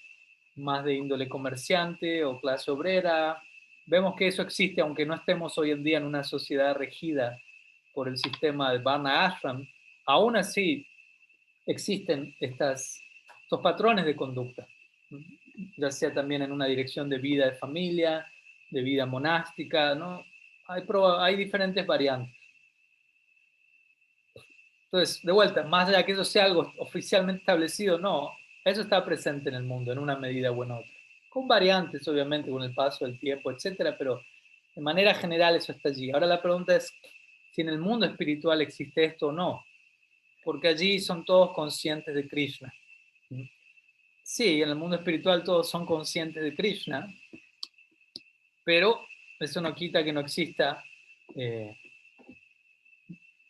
más de índole comerciante o clase obrera. Vemos que eso existe, aunque no estemos hoy en día en una sociedad regida por el sistema de Varna Ashram, aún así existen estos patrones de conducta, ya sea también en una dirección de vida de familia, de vida monástica, ¿no? Hay diferentes variantes. Entonces, de vuelta, más allá de que eso sea algo oficialmente establecido, no, eso está presente en el mundo en una medida u otra. Con variantes, obviamente, con el paso del tiempo, etcétera, pero de manera general eso está allí. Ahora la pregunta es si en el mundo espiritual existe esto o no, porque allí son todos conscientes de Krishna. Sí, en el mundo espiritual todos son conscientes de Krishna, pero eso no quita que no exista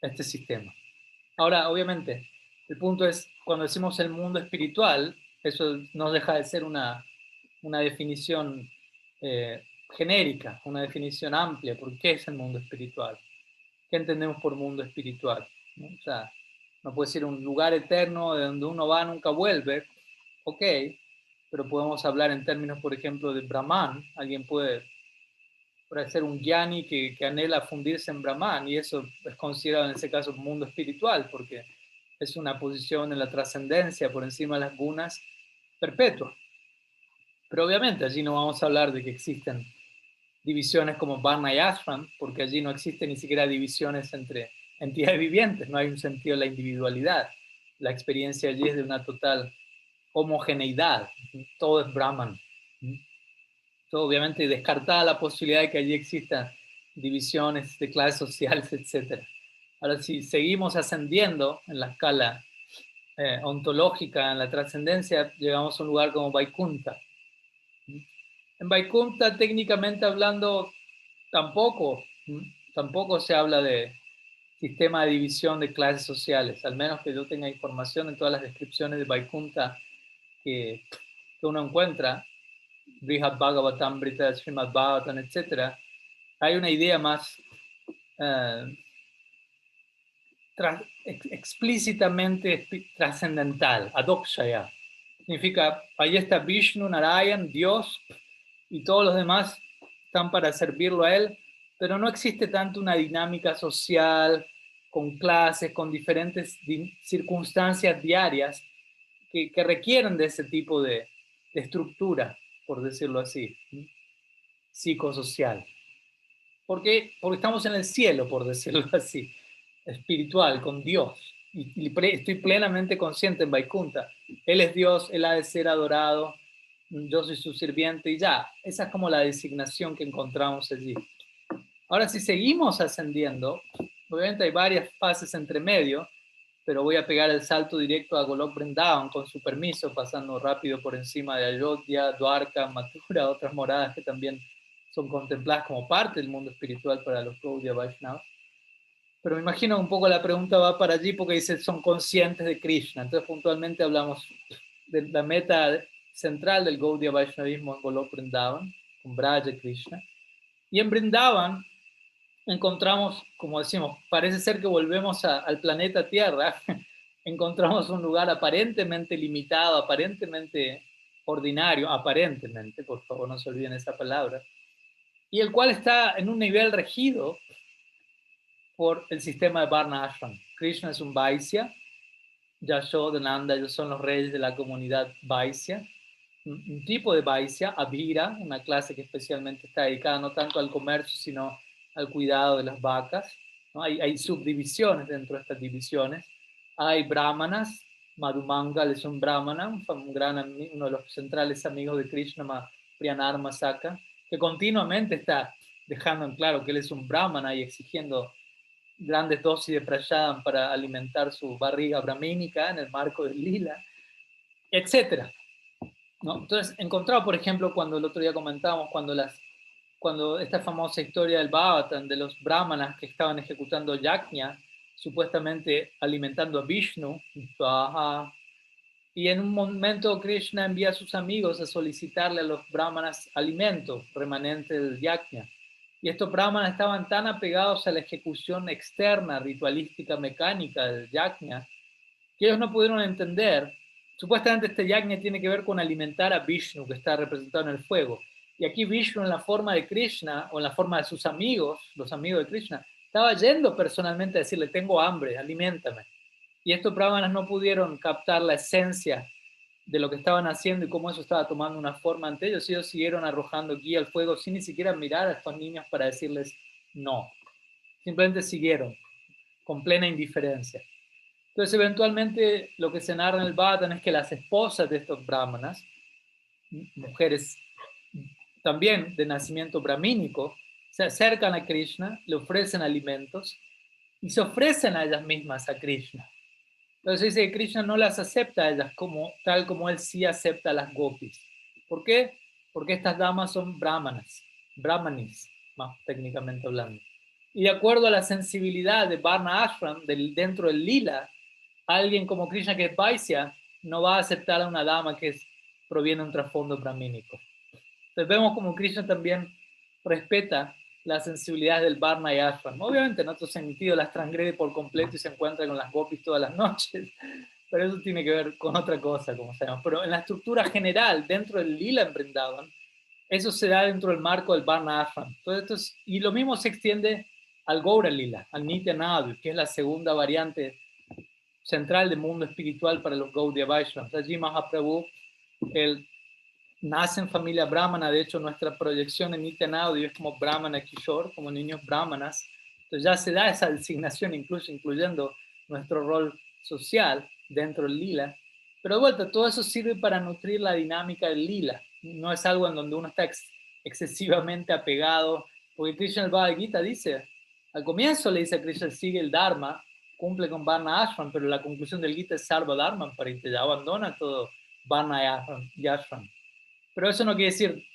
este sistema. Ahora, obviamente, el punto es, cuando decimos el mundo espiritual, eso no deja de ser una definición genérica, una definición amplia. ¿Por qué es el mundo espiritual? ¿Qué entendemos por mundo espiritual? ¿No? O sea, no puede ser un lugar eterno de donde uno va, nunca vuelve, ok, pero podemos hablar en términos, por ejemplo, de Brahman. Alguien puede ser un jnani que anhela fundirse en Brahman, y eso es considerado en ese caso mundo espiritual, porque es una posición en la trascendencia por encima de las gunas perpetua. Pero obviamente allí no vamos a hablar de que existen divisiones como Varna y Ashram, porque allí no existen ni siquiera divisiones entre entidades vivientes, no hay un sentido de la individualidad. La experiencia allí es de una total homogeneidad, todo es Brahman. Todo, obviamente descartada la posibilidad de que allí existan divisiones de clases sociales, etc. Ahora, si seguimos ascendiendo en la escala ontológica, en la trascendencia, llegamos a un lugar como Vaikunta. En Vaikunta, técnicamente hablando, tampoco, tampoco se habla de sistema de división de clases sociales, al menos que yo tenga información en todas las descripciones de Vaikunta que uno encuentra, Brihad Bhagavatamrita, Srimad Bhagavatam, etc. Hay una idea más explícitamente trascendental, adokshaya. Significa, ahí está Vishnu, Narayan, Dios, y todos los demás están para servirlo a él, pero no existe tanto una dinámica social, con clases, con diferentes circunstancias diarias que requieren de ese tipo de estructura, por decirlo así, psicosocial. ¿Por qué? Porque estamos en el cielo, por decirlo así, espiritual, con Dios. Y estoy plenamente consciente en Vaikunta. Él es Dios, Él ha de ser adorado, yo soy su sirviente y ya. Esa es como la designación que encontramos allí. Ahora, si seguimos ascendiendo, obviamente hay varias fases entre medio, pero voy a pegar el salto directo a Golok Vrindavan con su permiso, pasando rápido por encima de Ayodhya, Dwarka, Mathura, otras moradas que también son contempladas como parte del mundo espiritual para los Gaudiya Vaishnavas. Pero me imagino un poco la pregunta va para allí porque dice son conscientes de Krishna. Entonces puntualmente hablamos de la meta central del Gaudiya Vaishnavismo en Golok Vrindavan, con Braja Krishna. Y en Vrindavan encontramos, como decimos, parece ser que volvemos al planeta Tierra, encontramos un lugar aparentemente limitado, aparentemente ordinario, aparentemente, por favor no se olviden esa palabra, y el cual está en un nivel regido por el sistema de Varna Ashram. Krishna es un Vaisya, Yashoda, Nanda, ellos son los reyes de la comunidad Vaisya. Un tipo de Vaisya, Abhira, una clase que especialmente está dedicada no tanto al comercio, sino al cuidado de las vacas. ¿No? Hay subdivisiones dentro de estas divisiones. Hay brahmanas, Madhumangal es un brahmana, uno de los centrales amigos de Krishna, Priyanar Masaka, que continuamente está dejando en claro que él es un brahmana y exigiendo grandes dosis de prashadam para alimentar su barriga brahmínica en el marco del lila, etcétera. ¿No? Entonces, encontrado, por ejemplo, cuando el otro día comentábamos, cuando esta famosa historia del Bhagavatam, de los brahmanas que estaban ejecutando yajna, supuestamente alimentando a Vishnu, y en un momento Krishna envía a sus amigos a solicitarle a los brahmanas alimento remanente del yajna. Y estos brahmanas estaban tan apegados a la ejecución externa, ritualística, mecánica del yajna, que ellos no pudieron entender. Supuestamente este yajna tiene que ver con alimentar a Vishnu, que está representado en el fuego. Y aquí Vishnu, en la forma de Krishna, o en la forma de sus amigos, los amigos de Krishna, estaba yendo personalmente a decirle, tengo hambre, aliméntame. Y estos brahmanas no pudieron captar la esencia de lo que estaban haciendo y cómo eso estaba tomando una forma ante ellos. Y ellos siguieron arrojando guía al fuego sin ni siquiera mirar a estos niños para decirles no. Simplemente siguieron con plena indiferencia. Entonces, eventualmente, lo que se narra en el Bhagavatam es que las esposas de estos brahmanas, mujeres también de nacimiento brahmínico, se acercan a Krishna, le ofrecen alimentos y se ofrecen a ellas mismas a Krishna. Entonces dice que Krishna no las acepta a ellas tal como él sí acepta a las gopis. ¿Por qué? Porque estas damas son brahmanis, más técnicamente hablando. Y de acuerdo a la sensibilidad de Varna Ashram, dentro del lila, alguien como Krishna que es Vaisya no va a aceptar a una dama que proviene de un trasfondo brahmínico. Entonces vemos como Krishna también respeta la sensibilidad del Varna y Ashram. Obviamente en otro sentido las transgrede por completo y se encuentra con las gopis todas las noches, pero eso tiene que ver con otra cosa, como sabemos. Pero en la estructura general, dentro del lila en Vrindavan, eso se da dentro del marco del Varna Ashram. Y lo mismo se extiende al Gaura Lila, al Nityanadu, que es la segunda variante central del mundo espiritual para los Gaudiya Vaishnavas. Allí Mahaprabhu, él nace en familia brahmana, de hecho nuestra proyección en Nityanadu es como brahmana Kishore, como niños brahmanas, entonces ya se da esa designación incluso incluyendo nuestro rol social dentro del lila, pero de vuelta, todo eso sirve para nutrir la dinámica del lila, no es algo en donde uno está excesivamente apegado, porque Krishna el Bhagavad Gita dice, al comienzo le dice a Krishna, sigue el Dharma, cumple con Varna Ashram, pero la conclusión del Gita es Sarva Dharma, para que ya abandona todo Varna y Ashram. Pero eso no quiere decir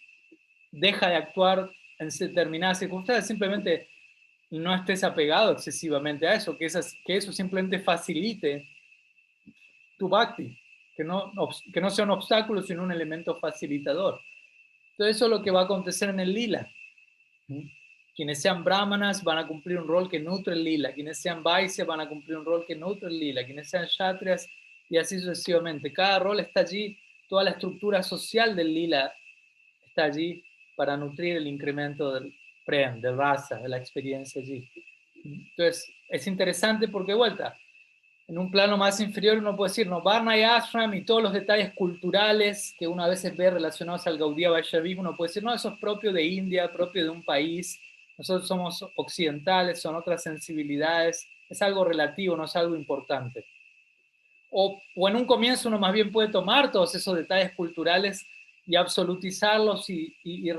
deja de actuar en determinadas circunstancias, simplemente no estés apegado excesivamente a eso, que eso simplemente facilite tu bhakti, que no sea un obstáculo, sino un elemento facilitador. Entonces eso es lo que va a acontecer en el lila. Quienes sean brahmanas van a cumplir un rol que nutre el lila, quienes sean vaisya van a cumplir un rol que nutre el lila, quienes sean kshatriyas y así sucesivamente. Cada rol está allí, toda la estructura social del lila está allí para nutrir el incremento del prem, del rasa, de la experiencia allí. Entonces, es interesante porque, vuelta, en un plano más inferior uno puede decir, no, Varna y Ashram y todos los detalles culturales que uno a veces ve relacionados al Gaudiya Vaishnavismo, uno puede decir, no, eso es propio de India, propio de un país, nosotros somos occidentales, son otras sensibilidades, es algo relativo, no es algo importante. O en un comienzo uno más bien puede tomar todos esos detalles culturales y absolutizarlos y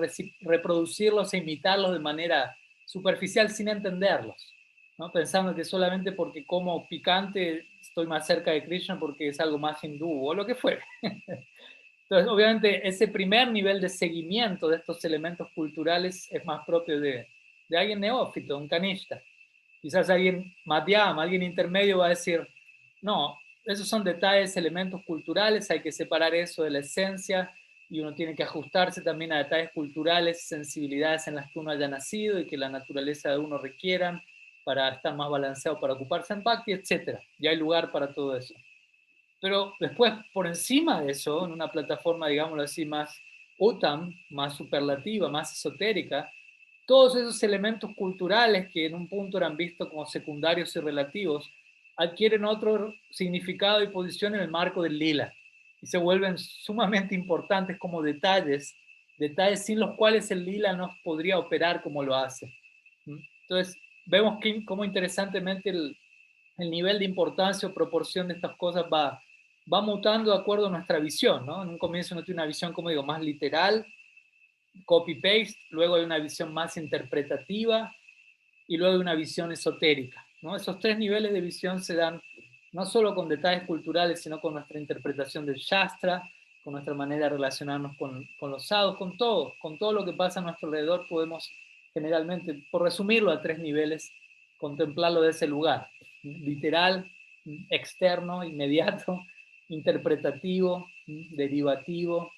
reproducirlos e imitarlos de manera superficial sin entenderlos, ¿no? Pensando que solamente porque como picante estoy más cerca de Krishna porque es algo más hindú o lo que fuera. Entonces, obviamente, ese primer nivel de seguimiento de estos elementos culturales es más propio de alguien neófito, un kanishta. Quizás alguien madhyam, alguien intermedio va a decir, no, esos son detalles, elementos culturales, hay que separar eso de la esencia y uno tiene que ajustarse también a detalles culturales, sensibilidades en las que uno haya nacido y que la naturaleza de uno requieran, para estar más balanceado, para ocuparse en Bhakti, etc. Y hay lugar para todo eso. Pero después, por encima de eso, en una plataforma, digámoslo así, más uttam, más superlativa, más esotérica, todos esos elementos culturales que en un punto eran vistos como secundarios y relativos, adquieren otro significado y posición en el marco del lila y se vuelven sumamente importantes como detalles sin los cuales el lila no podría operar como lo hace. Entonces, vemos cómo interesantemente el nivel de importancia o proporción de estas cosas va mutando de acuerdo a nuestra visión, ¿no? En un comienzo uno tiene una visión, como digo, más literal, copy-paste, luego hay una visión más interpretativa y luego hay una visión esotérica, ¿no? Esos tres niveles de visión se dan no solo con detalles culturales, sino con nuestra interpretación del Shastra, con nuestra manera de relacionarnos con los sadhus, con todo lo que pasa a nuestro alrededor, podemos generalmente, por resumirlo a tres niveles, contemplarlo de ese lugar, literal, externo, inmediato, interpretativo, derivativo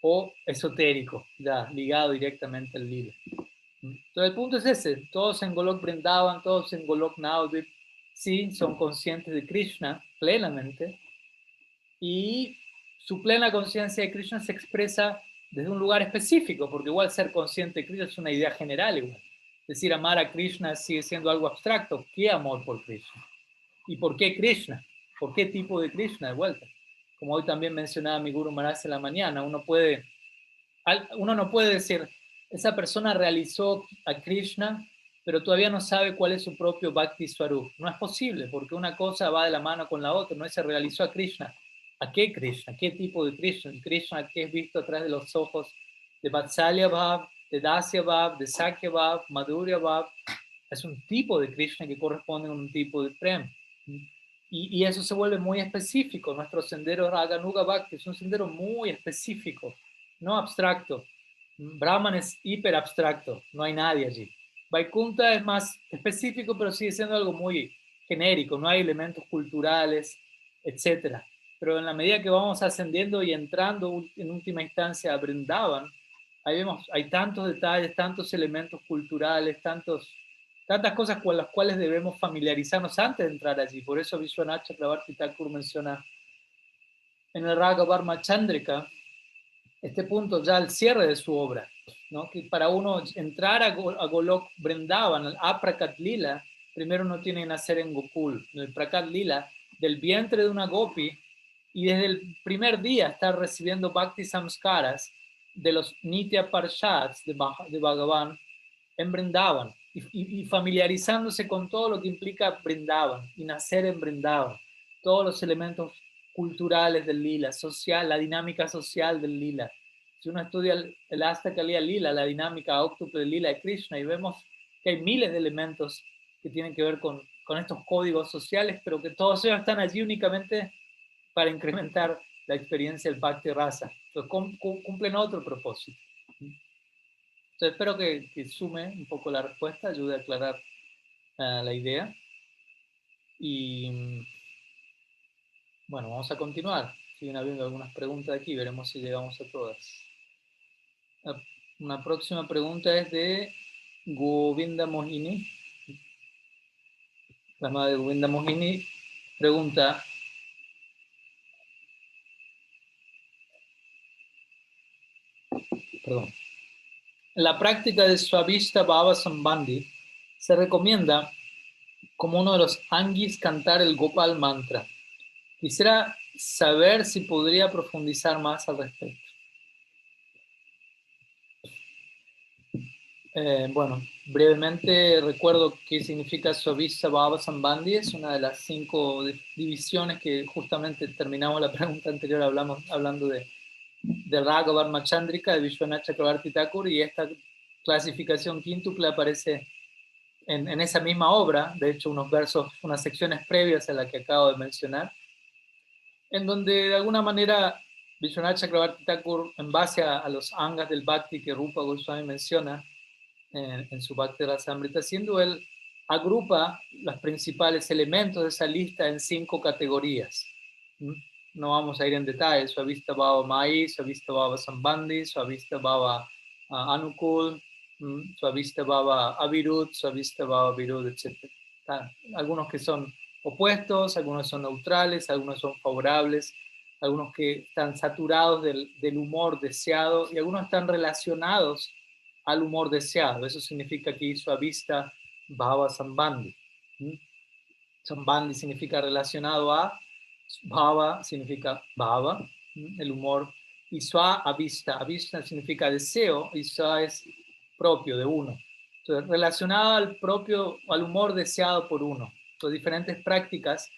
o esotérico, ya ligado directamente al lila. Entonces el punto es ese, todos en Golok Vrindavan, todos en Golok Navadvip, sí, son conscientes de Krishna plenamente y su plena conciencia de Krishna se expresa desde un lugar específico, porque igual ser consciente de Krishna es una idea general igual. Decir amar a Krishna sigue siendo algo abstracto. ¿Qué amor por Krishna? ¿Y por qué Krishna? ¿Por qué tipo de Krishna de vuelta? Como hoy también mencionaba mi Guru Maharaj en la mañana, uno no puede decir, esa persona realizó a Krishna, pero todavía no sabe cuál es su propio Bhakti Swarup. No es posible, porque una cosa va de la mano con la otra, no se realizó a Krishna. ¿A qué Krishna? ¿Qué tipo de Krishna? El Krishna que es visto a través de los ojos de Vatsalya Bhav, de Dasya Bhav, de Sakya Bhav, Madhurya Bhav, es un tipo de Krishna que corresponde a un tipo de Prem. Y eso se vuelve muy específico. Nuestro sendero Raganuga Bhakti es un sendero muy específico, no abstracto. Brahman es hiper abstracto, no hay nadie allí. Vaikunta es más específico, pero sigue siendo algo muy genérico, no hay elementos culturales, etc. Pero en la medida que vamos ascendiendo y entrando en última instancia a Vrindavan, ahí vemos, hay tantos detalles, tantos elementos culturales, tantas cosas con las cuales debemos familiarizarnos antes de entrar allí. Por eso Vishwanath Chakravarti Thakur menciona en el Raga Varma Chandrika este punto ya al cierre de su obra, ¿no? Que para uno entrar a Golok Vrindavan, al Aprakat Lila, primero uno tiene que nacer en Gokul, en el Prakat Lila, del vientre de una gopi, y desde el primer día estar recibiendo Bhakti Samskaras de los Nitya Parshads de Bhagavan en Vrindavan y familiarizándose con todo lo que implica Vrindavan y nacer en Vrindavan, todos los elementos culturales del lila, social, la dinámica social del lila. Si uno estudia el Asta Kaliya Lila, la dinámica óctuple del lila de Krishna, y vemos que hay miles de elementos que tienen que ver con estos códigos sociales, pero que todos ellos están allí únicamente para incrementar la experiencia del Bhakti Rasa. Entonces cumplen otro propósito. Entonces espero que sume un poco la respuesta, ayude a aclarar la idea. Y bueno, vamos a continuar. Siguen habiendo algunas preguntas aquí, veremos si llegamos a todas. Una próxima pregunta es de Govinda Mohini. La madre de Govinda Mohini pregunta: perdón. La práctica de Swavishta Bhava Sambandhi se recomienda como uno de los angis cantar el Gopal Mantra. Quisiera saber si podría profundizar más al respecto. Bueno, brevemente recuerdo qué significa Swavishta Bhava Sambandhi. Es una de las 5 divisiones que justamente terminamos la pregunta anterior hablando de Raga Varma Chandrika, de Vishwanath Chakravarti Thakur, y esta clasificación quíntuple aparece en esa misma obra, de hecho unos versos, unas secciones previas a la que acabo de mencionar, en donde de alguna manera Vishwanath Chakravarti Thakur, en base a los angas del Bhakti que Rupa Goswami menciona en su Bhakti Rasamrita, siendo él agrupa los principales elementos de esa lista en 5 categorías. No vamos a ir en detalle: Swavishta Bhava Mai, Swavishta Bhava Sambandhi, Swavishta Bhava Anukul, Swavishta Bhava Avirud, Swavishta Bhava Virud, etc. Algunos que son opuestos, algunos son neutrales, algunos son favorables, algunos que están saturados del humor deseado y algunos están relacionados al humor deseado. Eso significa que Suavista Bhava Sambandhi. Sambandhi significa relacionado a, Bhava significa Bhava, el humor, y Swa Avista. Avista significa deseo y Swa es propio de uno. Entonces, relacionado al humor deseado por uno. Entonces, diferentes prácticas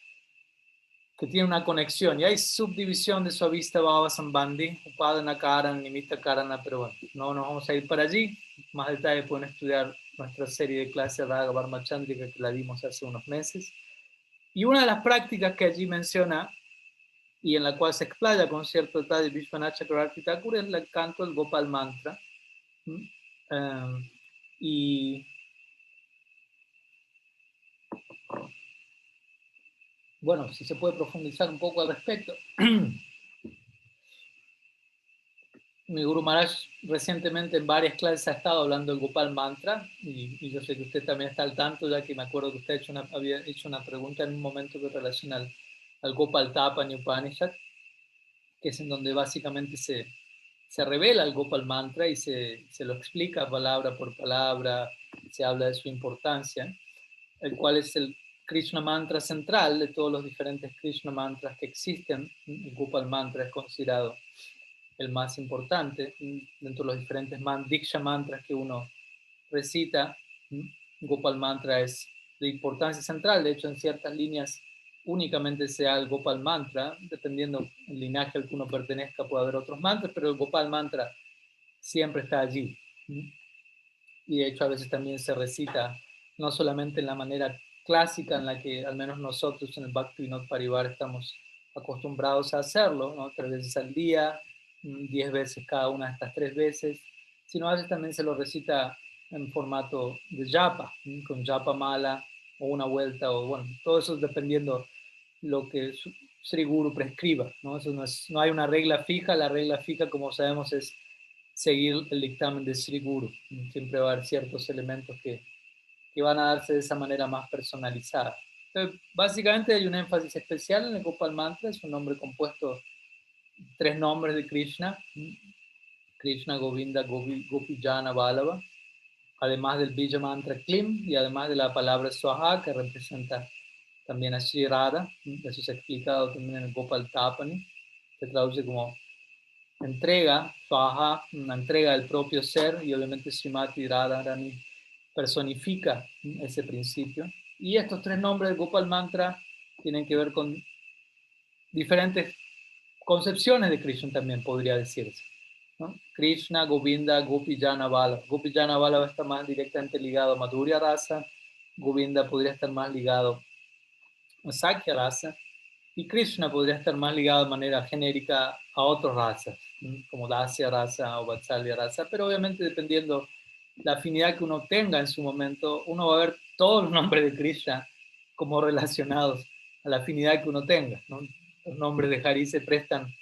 que tienen una conexión. Y hay subdivisión de Suavista Bhava Sambandhi, Upadana Karana, Nimitta Karana, pero bueno, no nos vamos a ir para allí. Más detalles pueden estudiar nuestra serie de clases Raga Varma Chandrika que la dimos hace unos meses. Y una de las prácticas que allí menciona y en la cual se explaya con cierto detalle Vishwanath Chakravarti Thakur es el canto del Gopal Mantra. Y bueno, si se puede profundizar un poco al respecto. Mi Guru Maharaj recientemente en varias clases ha estado hablando del Gopal Mantra y yo sé que usted también está al tanto, ya que me acuerdo que usted había hecho una pregunta en un momento que relaciona al Gopal Tapani Upanishad, que es en donde básicamente se revela el Gopal Mantra y se lo explica palabra por palabra, se habla de su importancia, el cual es el Krishna Mantra central de todos los diferentes Krishna Mantras que existen. El Gopal Mantra es considerado el más importante dentro de los diferentes Diksha Mantras que uno recita. Gopal Mantra es de importancia central, de hecho en ciertas líneas únicamente se da el Gopal Mantra, dependiendo del linaje al que uno pertenezca puede haber otros mantras, pero el Gopal Mantra siempre está allí. Y de hecho a veces también se recita no solamente en la manera clásica en la que al menos nosotros en el Bhaktivinoda Parivar estamos acostumbrados a hacerlo, ¿no? 3 veces al día, 10 veces cada una de estas 3 veces, sino a veces también se lo recita en formato de japa, con japa mala o una vuelta, o bueno, todo eso dependiendo lo que Sri Guru prescriba, ¿no? Eso no hay una regla fija, la regla fija, como sabemos, es seguir el dictamen de Sri Guru. Siempre va a haber ciertos elementos que van a darse de esa manera más personalizada. Entonces, básicamente hay un énfasis especial en el Gopal Mantra, es un nombre compuesto de 3 nombres de Krishna, Krishna, Govinda, Gopijana, Balava, además del Bija Mantra Klim y además de la palabra Swaha, que representa también a Sri Radha. Eso se ha explicado también en el Gopal Tapani, se traduce como entrega, Swaha, una entrega del propio ser, y obviamente Srimati Radharani personifica ese principio. Y estos 3 nombres de Gopal Mantra tienen que ver con diferentes concepciones de Krishna también, podría decirse, ¿no? Krishna, Govinda, Gopijana, Balava. Gopijana, Balava está más directamente ligado a Madhurya Rasa, Govinda podría estar más ligado a Sakya Rasa, y Krishna podría estar más ligado de manera genérica a otras razas, como Dasya Rasa o Vatsalya Rasa, pero obviamente dependiendo la afinidad que uno tenga en su momento, uno va a ver todos los nombres de Krishna como relacionados a la afinidad que uno tenga, ¿no? Los nombres de Hari se prestan,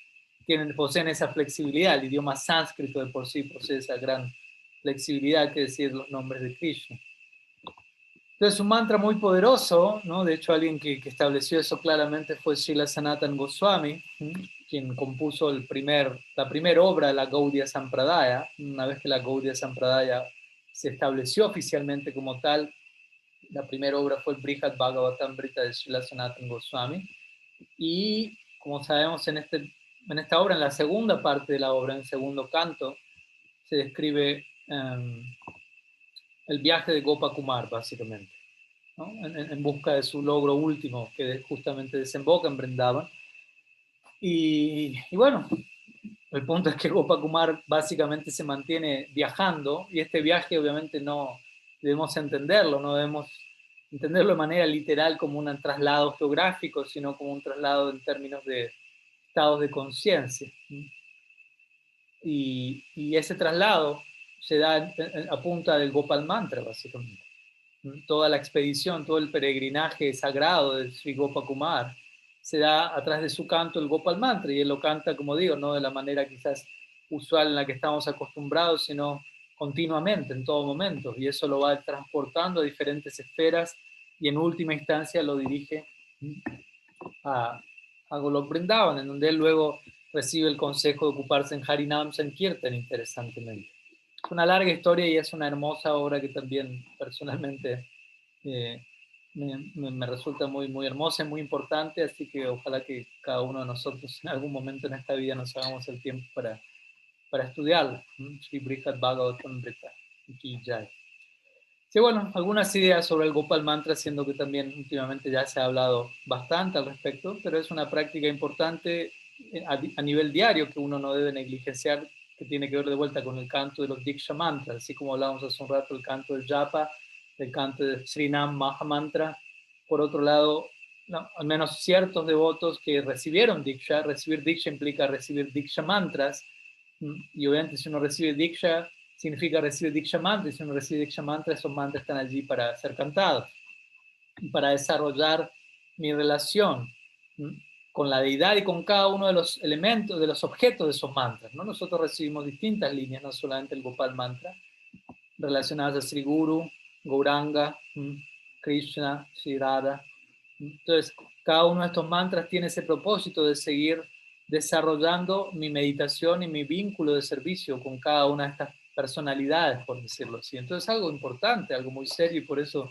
poseen esa flexibilidad, el idioma sánscrito de por sí posee esa gran flexibilidad que decir los nombres de Krishna. Entonces, un mantra muy poderoso, ¿no? De hecho, alguien que estableció eso claramente fue Srila Sanatan Goswami, quien compuso la primera obra de la Gaudiya Sampradaya. Una vez que la Gaudiya Sampradaya se estableció oficialmente como tal, la primera obra fue el Brihad Bhagavatamrita de Srila Sanatan Goswami. Y, como sabemos, en esta obra, en la segunda parte de la obra, en el segundo canto, se describe el viaje de Gopakumar, básicamente, ¿no? En busca de su logro último, que justamente desemboca en Vrindavan. Y bueno, el punto es que Gopakumar básicamente se mantiene viajando, y este viaje obviamente no debemos entenderlo, no debemos entenderlo de manera literal como un traslado geográfico, sino como un traslado en términos de estados de conciencia. Y ese traslado se da a punta del Gopal Mantra, básicamente. Toda la expedición, todo el peregrinaje sagrado de Sri Gopakumar se da a través de su canto, el Gopal Mantra, y él lo canta, como digo, no de la manera quizás usual en la que estamos acostumbrados, sino continuamente, en todo momento, y eso lo va transportando a diferentes esferas y en última instancia lo dirige a Golok Vrindavan, en donde él luego recibe el consejo de ocuparse en Harinam Sankirtan, interesantemente. Es una larga historia y es una hermosa obra que también personalmente me resulta muy, muy hermosa y muy importante, así que ojalá que cada uno de nosotros en algún momento en esta vida nos hagamos el tiempo para estudiarla. Shri Brihad Bhagavatam Amrita Ki Jai. Sí, bueno, algunas ideas sobre el Gopal Mantra, siendo que también últimamente ya se ha hablado bastante al respecto, pero es una práctica importante a nivel diario que uno no debe negligenciar, que tiene que ver de vuelta con el canto de los Diksha Mantras, así como hablábamos hace un rato, el canto del Japa, el canto del Srinam Mahamantra. Por otro lado, no, al menos ciertos devotos que recibieron Diksha, recibir Diksha implica recibir Diksha Mantras, y obviamente si uno recibe Diksha, significa recibir Diksha Mantra, y si uno recibe Diksha Mantra, esos mantras están allí para ser cantados, y para desarrollar mi relación con la deidad y con cada uno de los elementos, de los objetos de esos mantras, ¿no? Nosotros recibimos distintas líneas, no solamente el Gopal Mantra, relacionadas a Sri Guru, Gauranga, Krishna, Sri Radha. Entonces, cada uno de estos mantras tiene ese propósito de seguir desarrollando mi meditación y mi vínculo de servicio con cada una de estas personalidades, por decirlo así. Entonces, algo importante, algo muy serio, y por eso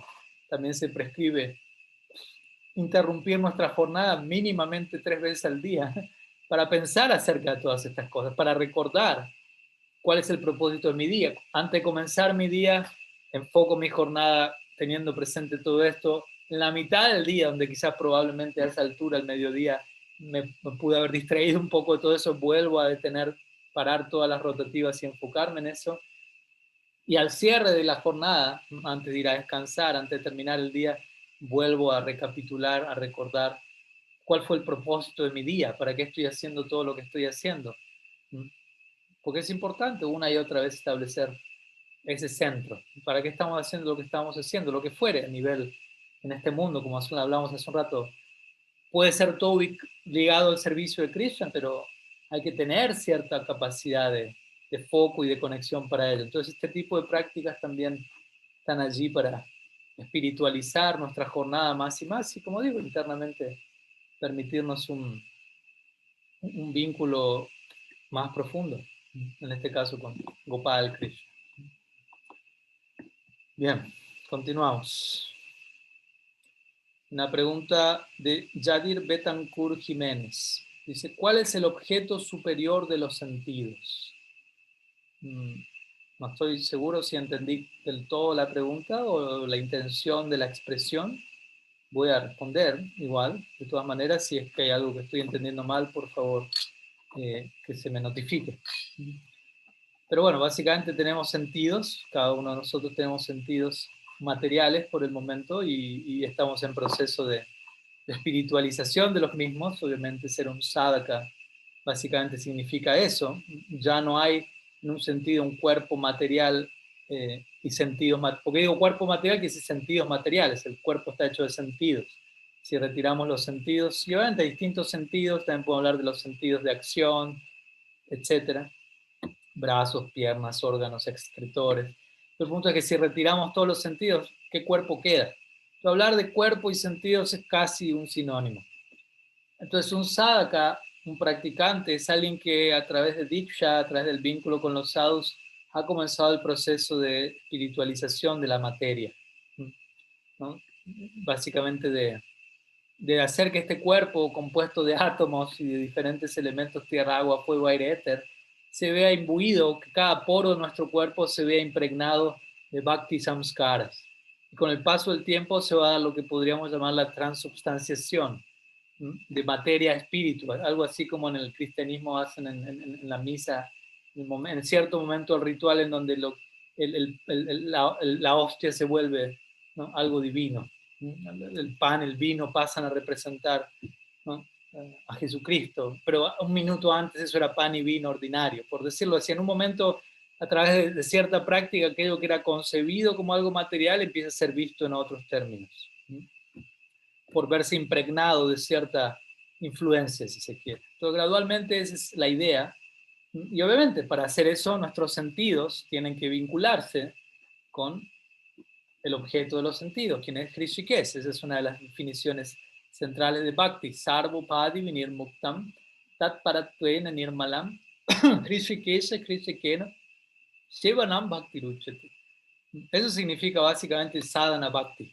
también se prescribe interrumpir nuestra jornada mínimamente 3 veces al día para pensar acerca de todas estas cosas, para recordar cuál es el propósito de mi día. Antes de comenzar mi día, enfoco mi jornada teniendo presente todo esto. En la mitad del día, donde quizás probablemente a esa altura, al mediodía, me pude haber distraído un poco de todo eso, vuelvo a detener, parar todas las rotativas y enfocarme en eso. Y al cierre de la jornada, antes de ir a descansar, antes de terminar el día, vuelvo a recapitular, a recordar cuál fue el propósito de mi día, para qué estoy haciendo todo lo que estoy haciendo. Porque es importante una y otra vez establecer ese centro. ¿Para qué estamos haciendo lo que estamos haciendo? Lo que fuere a nivel en este mundo, como hablamos hace un rato, puede ser todo ligado al servicio de Krishna, pero hay que tener cierta capacidad de foco y de conexión para ello. Entonces, este tipo de prácticas también están allí para espiritualizar nuestra jornada más y más, y como digo, internamente permitirnos un vínculo más profundo, en este caso con Gopal Krishna. Bien, continuamos. Una pregunta de Yadir Betancourt Jiménez. Dice, ¿cuál es el objeto superior de los sentidos? No estoy seguro si entendí del todo la pregunta o la intención de la expresión. Voy a responder igual. De todas maneras, si es que hay algo que estoy entendiendo mal, por favor, que se me notifique. Pero bueno, básicamente tenemos sentidos, cada uno de nosotros tenemos sentidos materiales por el momento y estamos en proceso de espiritualización de los mismos. Obviamente ser un sadhaka básicamente significa eso. Ya no hay en un sentido un cuerpo material y sentidos, porque digo cuerpo material que es sentidos materiales, el cuerpo está hecho de sentidos. Si retiramos los sentidos, y obviamente hay distintos sentidos, también podemos hablar de los sentidos de acción, etcétera, brazos, piernas, órganos, excretores. El punto es que si retiramos todos los sentidos, ¿qué cuerpo queda? Pero hablar de cuerpo y sentidos es casi un sinónimo. Entonces un sadhaka, un practicante, es alguien que a través de Diksha, a través del vínculo con los sadhus, ha comenzado el proceso de espiritualización de la materia, ¿no? Básicamente de hacer que este cuerpo compuesto de átomos y de diferentes elementos, tierra, agua, fuego, aire, éter, se vea imbuido, que cada poro de nuestro cuerpo se vea impregnado de bhakti samskaras. Y con el paso del tiempo se va a dar lo que podríamos llamar la transubstanciación de materia a espíritu, algo así como en el cristianismo hacen en la misa, en cierto momento el ritual en donde la hostia se vuelve, ¿no?, algo divino. El pan, el vino pasan a representar, ¿no?, a Jesucristo, pero un minuto antes eso era pan y vino ordinario, por decirlo así. En un momento, a través de cierta práctica, aquello que era concebido como algo material empieza a ser visto en otros términos, por verse impregnado de cierta influencia, si se quiere. Entonces, gradualmente esa es la idea, y obviamente para hacer eso nuestros sentidos tienen que vincularse con el objeto de los sentidos. ¿Quién es Hrishikesh? Esa es una de las definiciones centrales de Bhakti. Sarvopadi vinirmuktam tat parattvena nirmalam Hrishikesha Hrishikena Shivanam Bhakti Ruchati. Eso significa básicamente sadhana bhakti.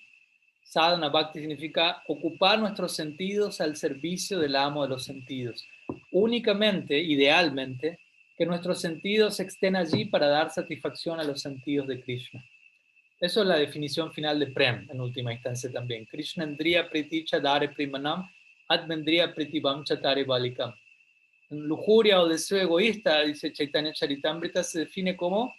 Sadhana bhakti significa ocupar nuestros sentidos al servicio del amo de los sentidos. Únicamente, idealmente, que nuestros sentidos estén allí para dar satisfacción a los sentidos de Krishna. Eso es la definición final de Prem, en última instancia también. Krishna Andriya Priti Chadare Primanam Advendriya Pritibam Chatare Balikam. Lujuria o deseo egoísta, dice Chaitanya Charitamrita, se define como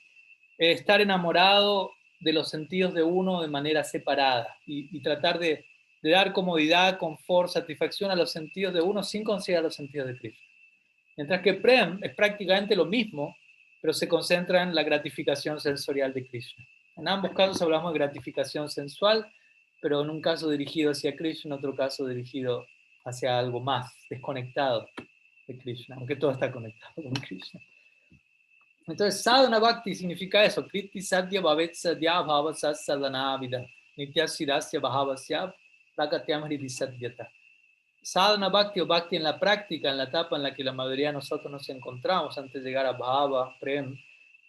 estar enamorado de los sentidos de uno de manera separada y tratar de dar comodidad, confort, satisfacción a los sentidos de uno sin considerar los sentidos de Krishna. Mientras que Prem es prácticamente lo mismo, pero se concentra en la gratificación sensorial de Krishna. En ambos casos hablamos de gratificación sensual, pero en un caso dirigido hacia Krishna, en otro caso dirigido hacia algo más desconectado de Krishna, aunque todo está conectado con Krishna. Entonces, sadhana bhakti significa eso. Kriti sadhya bhavet sadhya bhava sat sadhanavida. Nitya sirasya bhavasya prakatyam hridi sadhyata. Sadhana bhakti o bhakti en la práctica, en la etapa en la que la mayoría de nosotros nos encontramos antes de llegar a bhava, prem,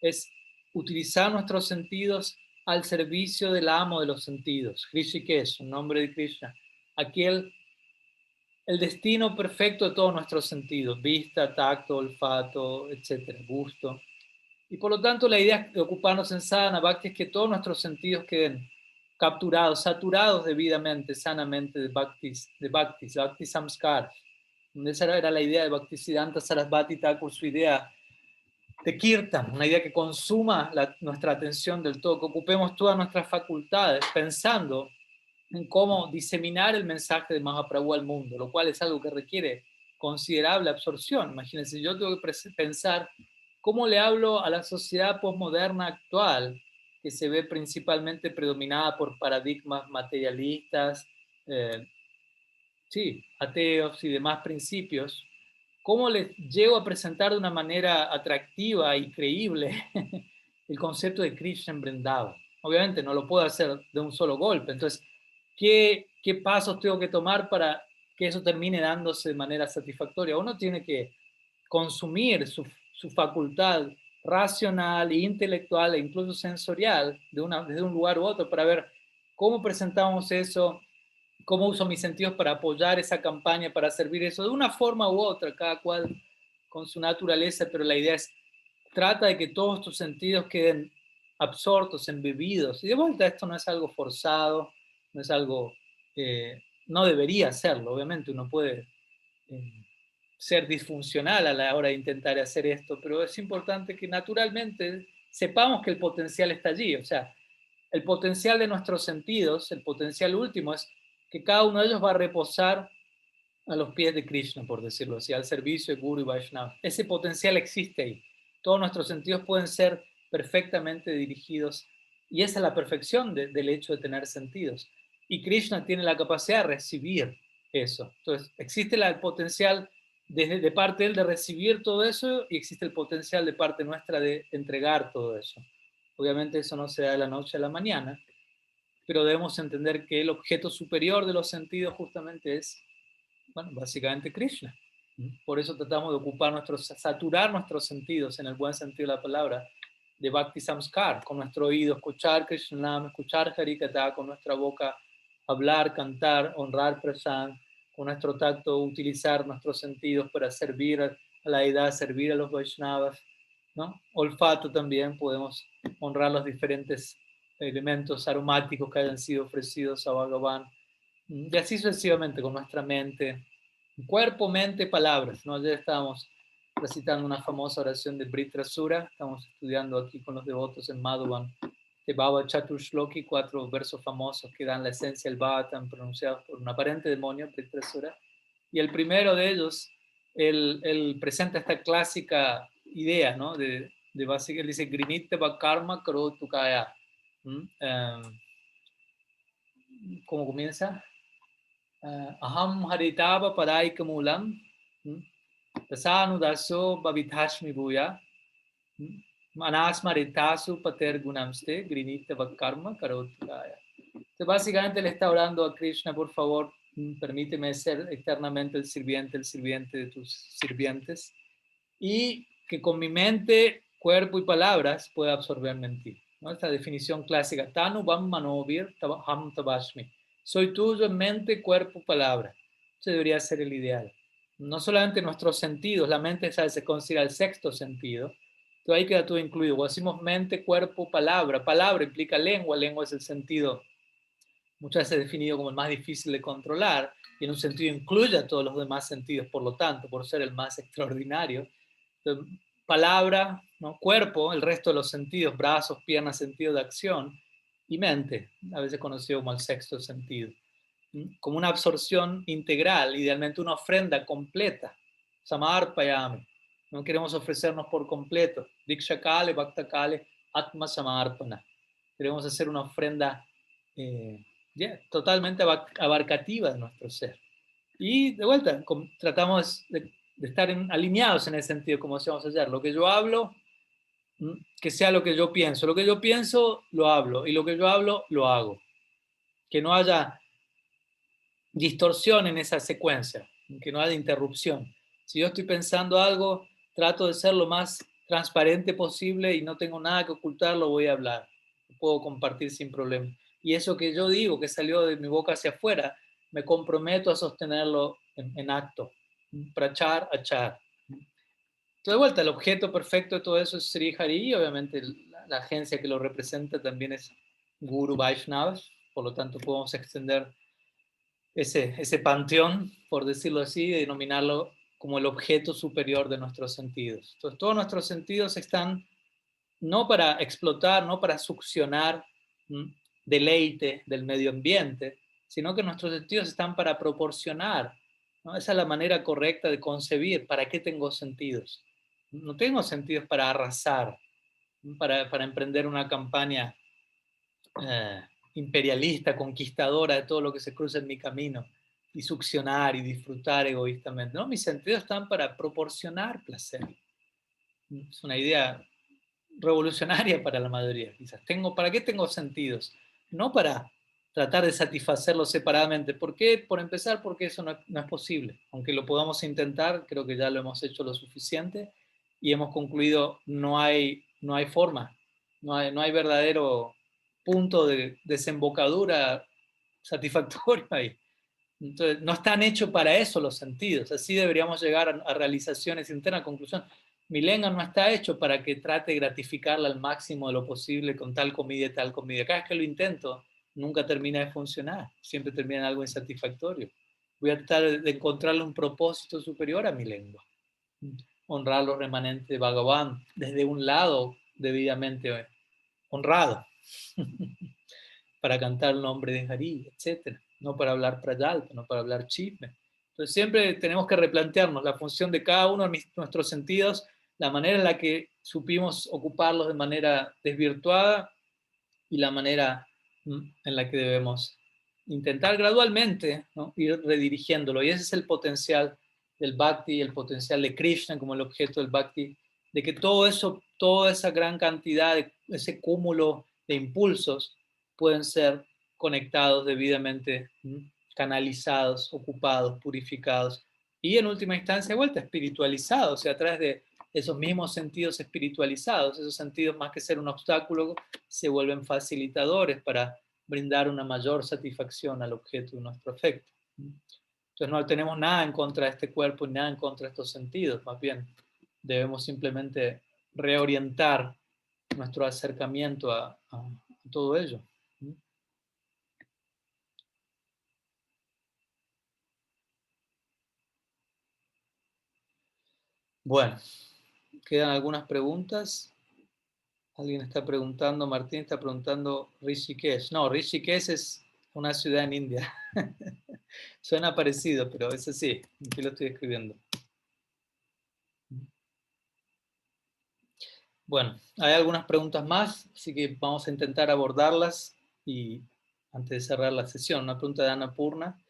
es utilizar nuestros sentidos al servicio del amo de los sentidos. Hrishikesh, un nombre de Krishna. Aquel, el destino perfecto de todos nuestros sentidos. Vista, tacto, olfato, etcétera, gusto. Y por lo tanto, la idea de ocuparnos en sadhana bhakti es que todos nuestros sentidos queden capturados, saturados debidamente, sanamente de bhakti samskar. Esa era la idea de Bhaktisiddhanta Sarasvati Thakur, su idea de kirtan, una idea que consuma nuestra atención del todo, que ocupemos todas nuestras facultades pensando en cómo diseminar el mensaje de Mahaprabhu al mundo, lo cual es algo que requiere considerable absorción. Imagínense, yo tengo que pensar cómo le hablo a la sociedad posmoderna actual, que se ve principalmente predominada por paradigmas materialistas, ateos y demás principios. ¿Cómo les llego a presentar de una manera atractiva y creíble el concepto de Krishna en Vrindavan? Obviamente no lo puedo hacer de un solo golpe. Entonces, ¿qué pasos tengo que tomar para que eso termine dándose de manera satisfactoria? Uno tiene que consumir su facultad racional e intelectual e incluso sensorial desde un lugar u otro para ver cómo presentamos eso, cómo uso mis sentidos para apoyar esa campaña, para servir eso, de una forma u otra, cada cual con su naturaleza, pero la idea es, trata de que todos tus sentidos queden absortos, embebidos. Y de vuelta, esto no es algo forzado, no es algo, no debería serlo, obviamente, uno puede ser disfuncional a la hora de intentar hacer esto, pero es importante que naturalmente sepamos que el potencial está allí, o sea, el potencial de nuestros sentidos, el potencial último es que cada uno de ellos va a reposar a los pies de Krishna, por decirlo así, al servicio de Guru y Vaishnava. Ese potencial existe ahí. Todos nuestros sentidos pueden ser perfectamente dirigidos y esa es la perfección del hecho de tener sentidos. Y Krishna tiene la capacidad de recibir eso. Entonces, existe el potencial de parte de él de recibir todo eso y existe el potencial de parte nuestra de entregar todo eso. Obviamente eso no se da de la noche a la mañana, pero debemos entender que el objeto superior de los sentidos justamente es, bueno, básicamente Krishna. Por eso tratamos de saturar nuestros sentidos, en el buen sentido de la palabra, de Bhakti Samskar, con nuestro oído, escuchar Krishna Nam, escuchar Harikatha, con nuestra boca, hablar, cantar, honrar Prasad, con nuestro tacto, utilizar nuestros sentidos para servir a la deidad, servir a los Vaishnavas, ¿no? Olfato también, podemos honrar los diferentes elementos aromáticos que hayan sido ofrecidos a Bhagavan. Y así sucesivamente con nuestra mente, cuerpo, mente, palabras, ¿no? Ayer estábamos recitando una famosa oración de Britrasura, estamos estudiando aquí con los devotos en Madhuban, de Bhava Chatushloki, 4 versos famosos que dan la esencia del Bhagavatam pronunciados por un aparente demonio, Britrasura. Y el primero de ellos, él presenta esta clásica idea, ¿no? De básicamente, él dice, Grinite Karma Karotu Kaya. ¿Cómo comienza? Aham haritava padaika mulam, tasanudaso babithashmi bhuya, Manasmaritasu pater gunamste grinita karma karotkaya. Entonces, básicamente le está hablando a Krishna, por favor, permíteme ser eternamente el sirviente de tus sirvientes, y que con mi mente, cuerpo y palabras pueda absorberme en ti. ¿No? Esta definición clásica, Tanu Vam Manovir Ham Tabashmi. Soy tuyo en mente, cuerpo, palabra. Eso debería ser el ideal. No solamente nuestros sentidos, la mente se considera el sexto sentido, entonces ahí queda todo incluido. O decimos mente, cuerpo, palabra. Palabra implica lengua, lengua es el sentido muchas veces definido como el más difícil de controlar, y en un sentido incluye a todos los demás sentidos, por lo tanto, por ser el más extraordinario. Entonces, palabra, ¿no? Cuerpo, el resto de los sentidos, brazos, piernas, sentido de acción, y mente, a veces conocido como el sexto sentido. Como una absorción integral, idealmente una ofrenda completa. Samarpayami. No queremos ofrecernos por completo. Dikshakale, Bhaktakale, Atma Samarpana. Queremos hacer una ofrenda totalmente abarcativa de nuestro ser. Y de vuelta, tratamos de estar alineados en ese sentido, como decíamos ayer. Lo que yo hablo, que sea lo que yo pienso. Lo que yo pienso, lo hablo. Y lo que yo hablo, lo hago. Que no haya distorsión en esa secuencia, que no haya interrupción. Si yo estoy pensando algo, trato de ser lo más transparente posible y no tengo nada que ocultar, lo voy a hablar. Lo puedo compartir sin problema. Y eso que yo digo, que salió de mi boca hacia afuera, me comprometo a sostenerlo en acto. Prachar, achar. De vuelta, el objeto perfecto de todo eso es Sri Hari, y obviamente la agencia que lo representa también es Guru Vaishnavas, por lo tanto podemos extender ese panteón, por decirlo así, denominarlo como el objeto superior de nuestros sentidos. Entonces, todos nuestros sentidos están no para explotar, no para succionar deleite del medio ambiente, sino que nuestros sentidos están para proporcionar, ¿no? Esa es la manera correcta de concebir para qué tengo sentidos. No tengo sentidos para arrasar, para emprender una campaña imperialista, conquistadora de todo lo que se cruza en mi camino y succionar y disfrutar egoístamente. No, mis sentidos están para proporcionar placer. Es una idea revolucionaria para la mayoría, quizás. ¿Para qué tengo sentidos? No para tratar de satisfacerlos separadamente. ¿Por qué? Por empezar, porque eso no es posible. Aunque lo podamos intentar, creo que ya lo hemos hecho lo suficiente y hemos concluido no hay forma, no hay verdadero punto de desembocadura satisfactorio ahí. Entonces, no están hechos para eso los sentidos. Así deberíamos llegar a realizaciones internas. Conclusión, mi lengua no está hecho para que trate de gratificarla al máximo de lo posible con tal comida y tal comida. Cada vez que lo intento, nunca termina de funcionar. Siempre termina en algo insatisfactorio. Voy a tratar de encontrarle un propósito superior a mi lengua. Honrar los remanentes de Bhagavan desde un lado debidamente honrado. Para cantar el nombre de Hari, etc. No para hablar prayalpa, no para hablar chisme. Entonces siempre tenemos que replantearnos la función de cada uno de nuestros sentidos, la manera en la que supimos ocuparlos de manera desvirtuada y la manera en la que debemos intentar gradualmente, ¿no?, ir redirigiéndolo. Y ese es el potencial del bhakti, el potencial de Krishna como el objeto del bhakti, de que todo eso, toda esa gran cantidad, ese cúmulo de impulsos pueden ser conectados debidamente, canalizados, ocupados, purificados y en última instancia de vuelta espiritualizados, o sea, a través de esos mismos sentidos espiritualizados, esos sentidos más que ser un obstáculo se vuelven facilitadores para brindar una mayor satisfacción al objeto de nuestro afecto. Entonces no tenemos nada en contra de este cuerpo ni nada en contra de estos sentidos, más bien debemos simplemente reorientar nuestro acercamiento a todo ello. Bueno, quedan algunas preguntas. Alguien está preguntando, Martín está preguntando Rishikesh. No, Rishikesh es una ciudad en India. Suena parecido, pero es así. Aquí lo estoy escribiendo. Bueno, hay algunas preguntas más, así que vamos a intentar abordarlas y antes de cerrar la sesión. Una pregunta de Ana Purna.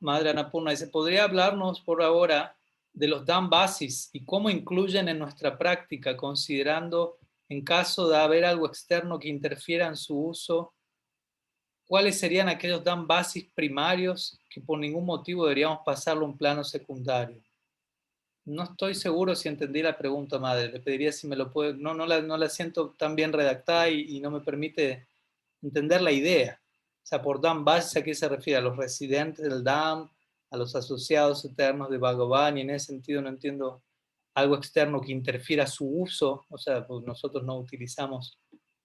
Madre Ana Purna, dice, ¿podría hablarnos por ahora de los Dhambasis y cómo incluyen en nuestra práctica, considerando en caso de haber algo externo que interfiera en su uso, cuáles serían aquellos Dhambasis primarios que por ningún motivo deberíamos pasarlo a un plano secundario. No estoy seguro si entendí la pregunta, madre. Le pediría si me lo puede. No la siento tan bien redactada y no me permite entender la idea. O sea, por Dham Basis, ¿a qué se refiere? ¿A los residentes del Dham? ¿A los asociados eternos de Bhagavan? Y en ese sentido no entiendo algo externo que interfiera su uso. O sea, pues nosotros no utilizamos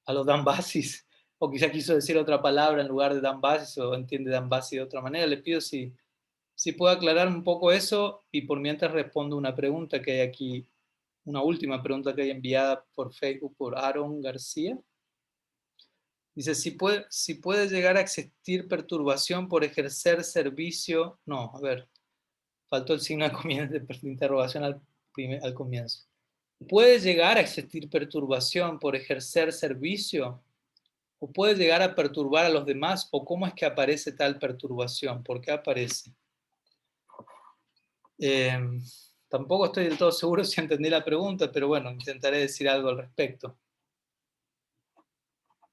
a los Dham Basis. O quizá quiso decir otra palabra en lugar de Dham Basis o entiende Dham Basis de otra manera. Le pido si puede aclarar un poco eso y por mientras respondo una pregunta que hay aquí, una última pregunta que hay enviada por Facebook por Aaron García. Dice, si puede llegar a existir perturbación por ejercer servicio. No, a ver, faltó el signo de interrogación al comienzo. ¿Puede llegar a existir perturbación por ejercer servicio? ¿O puede llegar a perturbar a los demás? ¿O cómo es que aparece tal perturbación? ¿Por qué aparece? Eh, Tampoco estoy del todo seguro si entendí la pregunta, pero bueno, intentaré decir algo al respecto.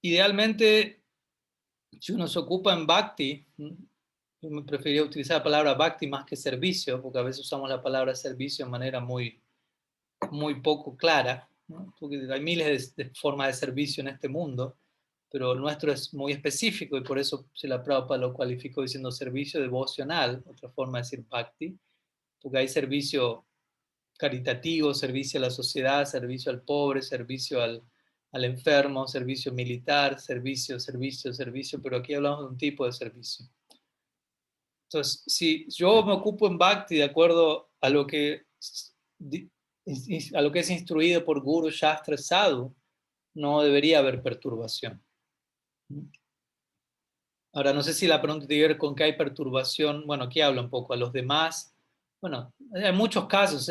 Idealmente, si uno se ocupa en Bhakti, yo me preferiría utilizar la palabra Bhakti más que servicio, porque a veces usamos la palabra servicio de manera muy, muy poco clara, ¿no? Porque hay miles de formas de servicio en este mundo, pero el nuestro es muy específico y por eso Srila Prabhupada lo cualificó diciendo servicio devocional, otra forma de decir Bhakti, porque hay servicio caritativo, servicio a la sociedad, servicio al pobre, servicio al enfermo, servicio militar, servicio, pero aquí hablamos de un tipo de servicio. Entonces, si yo me ocupo en Bhakti de acuerdo a lo que, es instruido por Guru, Shastra, Sadhu, no debería haber perturbación. Ahora, no sé si la pregunta tiene que ver con que hay perturbación. Bueno, aquí habla un poco a los demás. Bueno, hay muchos casos,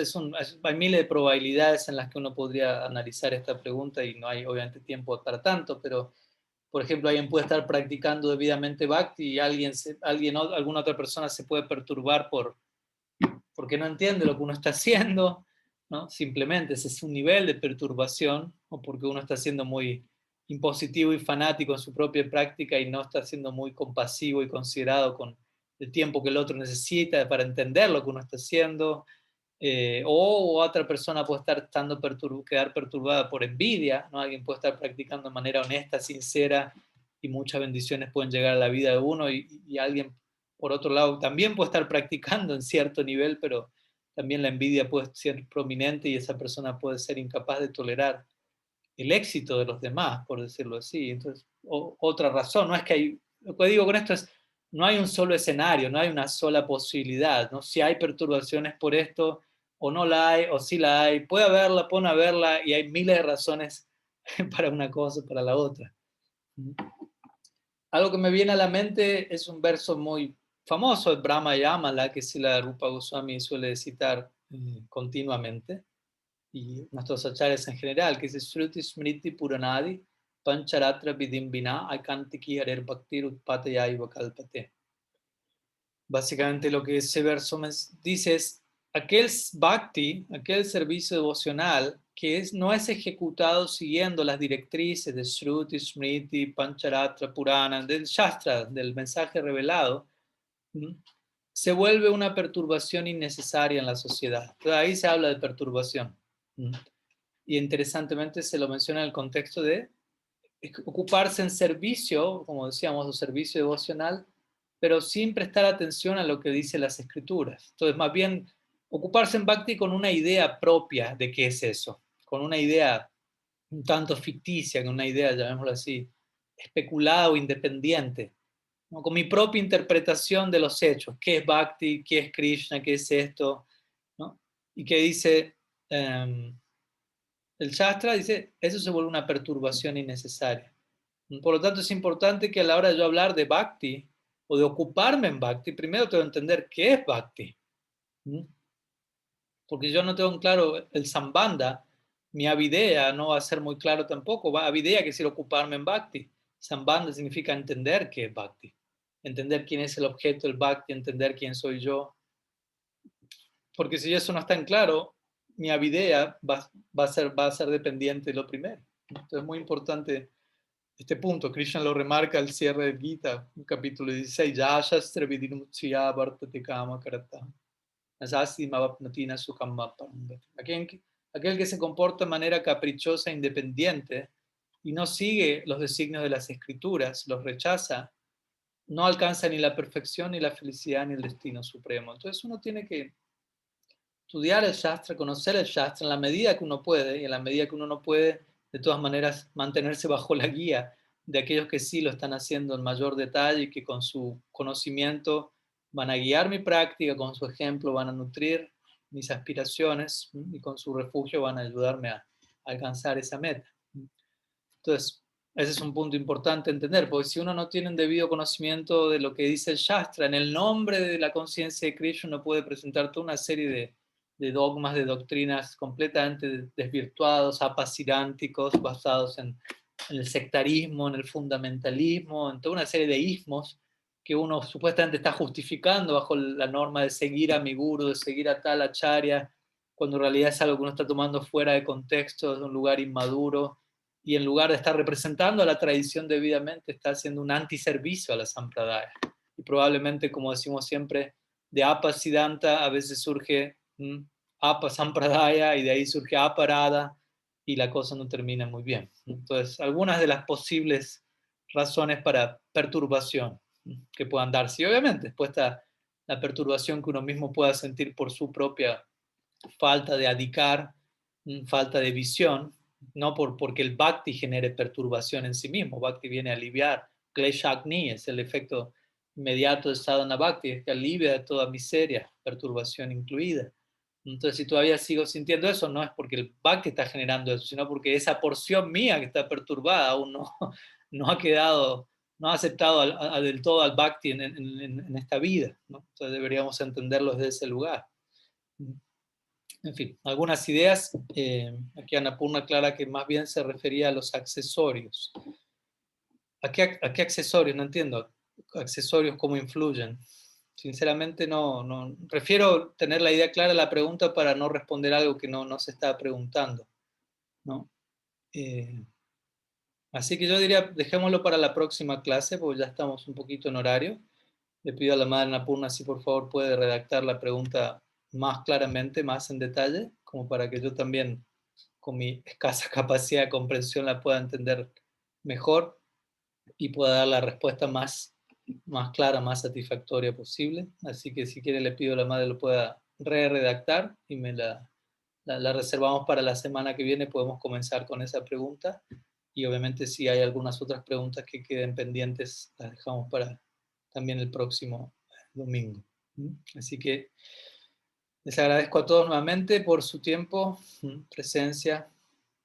hay miles de probabilidades en las que uno podría analizar esta pregunta y no hay obviamente tiempo para tanto, pero por ejemplo, alguien puede estar practicando debidamente Bhakti y alguna otra persona se puede perturbar porque no entiende lo que uno está haciendo, ¿no? Simplemente ese es un nivel de perturbación, o porque uno está siendo muy impositivo y fanático en su propia práctica y no está siendo muy compasivo y considerado con el tiempo que el otro necesita para entender lo que uno está haciendo, o otra persona puede quedar perturbada por envidia, ¿no? Alguien puede estar practicando de manera honesta, sincera, y muchas bendiciones pueden llegar a la vida de uno, y alguien, por otro lado, también puede estar practicando en cierto nivel, pero también la envidia puede ser prominente y esa persona puede ser incapaz de tolerar el éxito de los demás, por decirlo así. Entonces, otra razón, no es que hay, lo que digo con esto es, no hay un solo escenario, no hay una sola posibilidad, ¿no? Si hay perturbaciones por esto, o no la hay, o sí la hay, puede no haberla, y hay miles de razones para una cosa, para la otra. Algo que me viene a la mente es un verso muy famoso de Brahma Yamala, que Srila Rupa Goswami suele citar continuamente, y nuestros acharyas en general, que es Shruti Smriti Puranadi Pancharatra Vidimbina Aikantiki Harer Bhaktir Utpatayaiva Kalpate. Básicamente lo que ese verso me dice es aquel bhakti, aquel servicio devocional que no es ejecutado siguiendo las directrices de Shruti, Smriti, Pancharatra, Purana, del Shastra, del mensaje revelado, se vuelve una perturbación innecesaria en la sociedad. Entonces, ahí se habla de perturbación. Y interesantemente se lo menciona en el contexto de ocuparse en servicio, como decíamos, o servicio devocional, pero sin prestar atención a lo que dicen las escrituras. Entonces, más bien, ocuparse en Bhakti con una idea propia de qué es eso, con una idea un tanto ficticia, con una idea, llamémoslo así, especulada o independiente, ¿no? Con mi propia interpretación de los hechos, qué es Bhakti, qué es Krishna, qué es esto, ¿no? Y que dice, el Shastra dice, eso se vuelve una perturbación innecesaria. Por lo tanto, es importante que a la hora de yo hablar de Bhakti o de ocuparme en Bhakti, primero tengo que entender qué es Bhakti. Porque yo no tengo en claro el Sambandha, mi Avidea no va a ser muy claro tampoco. Avidea quiere decir ocuparme en Bhakti. Sambandha significa entender qué es Bhakti. Entender quién es el objeto del Bhakti, entender quién soy yo. Porque si eso no está en claro, mi avidea va a ser dependiente de lo primero. Entonces es muy importante este punto. Krishna lo remarca al cierre del Gita, un capítulo 16, Ya shastra vidinutsuya vartate kama karata. Aquel que se comporta de manera caprichosa e independiente y no sigue los designios de las escrituras, los rechaza, no alcanza ni la perfección, ni la felicidad, ni el destino supremo. Entonces uno tiene que estudiar el Shastra, conocer el Shastra en la medida que uno puede, y en la medida que uno no puede, de todas maneras, mantenerse bajo la guía de aquellos que sí lo están haciendo en mayor detalle y que con su conocimiento van a guiar mi práctica, con su ejemplo van a nutrir mis aspiraciones y con su refugio van a ayudarme a alcanzar esa meta. Entonces, ese es un punto importante entender, porque si uno no tiene un debido conocimiento de lo que dice el Shastra, en el nombre de la conciencia de Krishna uno puede presentar toda una serie de dogmas, de doctrinas completamente desvirtuados, apacidánticos, basados en el sectarismo, en el fundamentalismo, en toda una serie de ismos que uno supuestamente está justificando bajo la norma de seguir a mi guru, de seguir a tal acharya, cuando en realidad es algo que uno está tomando fuera de contexto, de un lugar inmaduro, y en lugar de estar representando a la tradición debidamente, está haciendo un antiservicio a la sampradaya. Y probablemente, como decimos siempre, de apa siddhanta a veces surge apa sampradaya y de ahí surge aparada y la cosa no termina muy bien. Entonces, algunas de las posibles razones para perturbación que puedan darse. Y obviamente, después está la perturbación que uno mismo pueda sentir por su propia falta de adicar, falta de visión, no porque el bhakti genere perturbación en sí mismo. Bhakti viene a aliviar. Kleshagni es el efecto inmediato de sadhana bhakti, es que alivia de toda miseria, perturbación incluida. Entonces, si todavía sigo sintiendo eso, no es porque el bhakti está generando eso, sino porque esa porción mía que está perturbada aún no, no ha quedado, no ha aceptado del todo al bhakti en esta vida, ¿no? Entonces deberíamos entenderlo desde ese lugar. En fin, algunas ideas. Aquí Annapurna aclara que más bien se refería a los accesorios. ¿A qué accesorios? No entiendo. ¿Accesorios cómo influyen? Sinceramente no. Prefiero tener la idea clara de la pregunta para no responder algo que no se está preguntando, ¿no? Así que yo diría, dejémoslo para la próxima clase, porque ya estamos un poquito en horario. Le pido a la madre Annapurna si por favor puede redactar la pregunta más claramente, más en detalle, como para que yo también, con mi escasa capacidad de comprensión, la pueda entender mejor y pueda dar la respuesta más clara, más satisfactoria posible. Así que si quiere le pido a la madre lo pueda redactar y me la reservamos para la semana que viene. Podemos comenzar con esa pregunta y obviamente si hay algunas otras preguntas que queden pendientes las dejamos para también el próximo domingo. Así que les agradezco a todos nuevamente por su tiempo, presencia,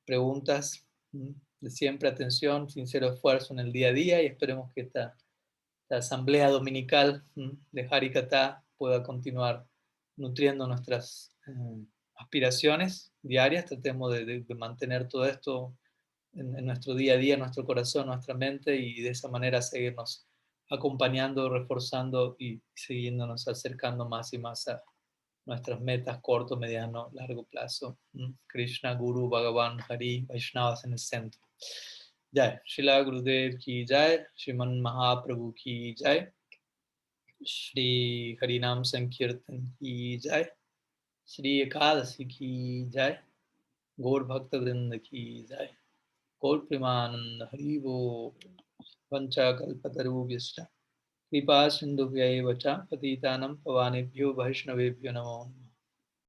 preguntas, de siempre, atención, sincero esfuerzo en el día a día y esperemos que esta asamblea dominical de Harikata pueda continuar nutriendo nuestras aspiraciones diarias. Tratemos de mantener todo esto en nuestro día a día, en nuestro corazón, nuestra mente y de esa manera seguirnos acompañando, reforzando y siguiéndonos acercando más y más a nuestras metas corto, mediano, largo plazo. Krishna, Guru, Bhagavan, Hari, Vaishnavas en el centro. Jai, Srila Gurudev ki Jai, Shriman Mahaprabhu ki Jai, Shri Harinam Sankirtan ki Jai, Shri Ekadasi ki Jai, Gaur Bhakta Vrinda ki Jai, Gaur Premanand Haribo, Vancha Kalpatarubhyascha, Kripa Sindhubhyaiva cha, Patitanam Pavanebhyo Vaishnavebhyo Namo.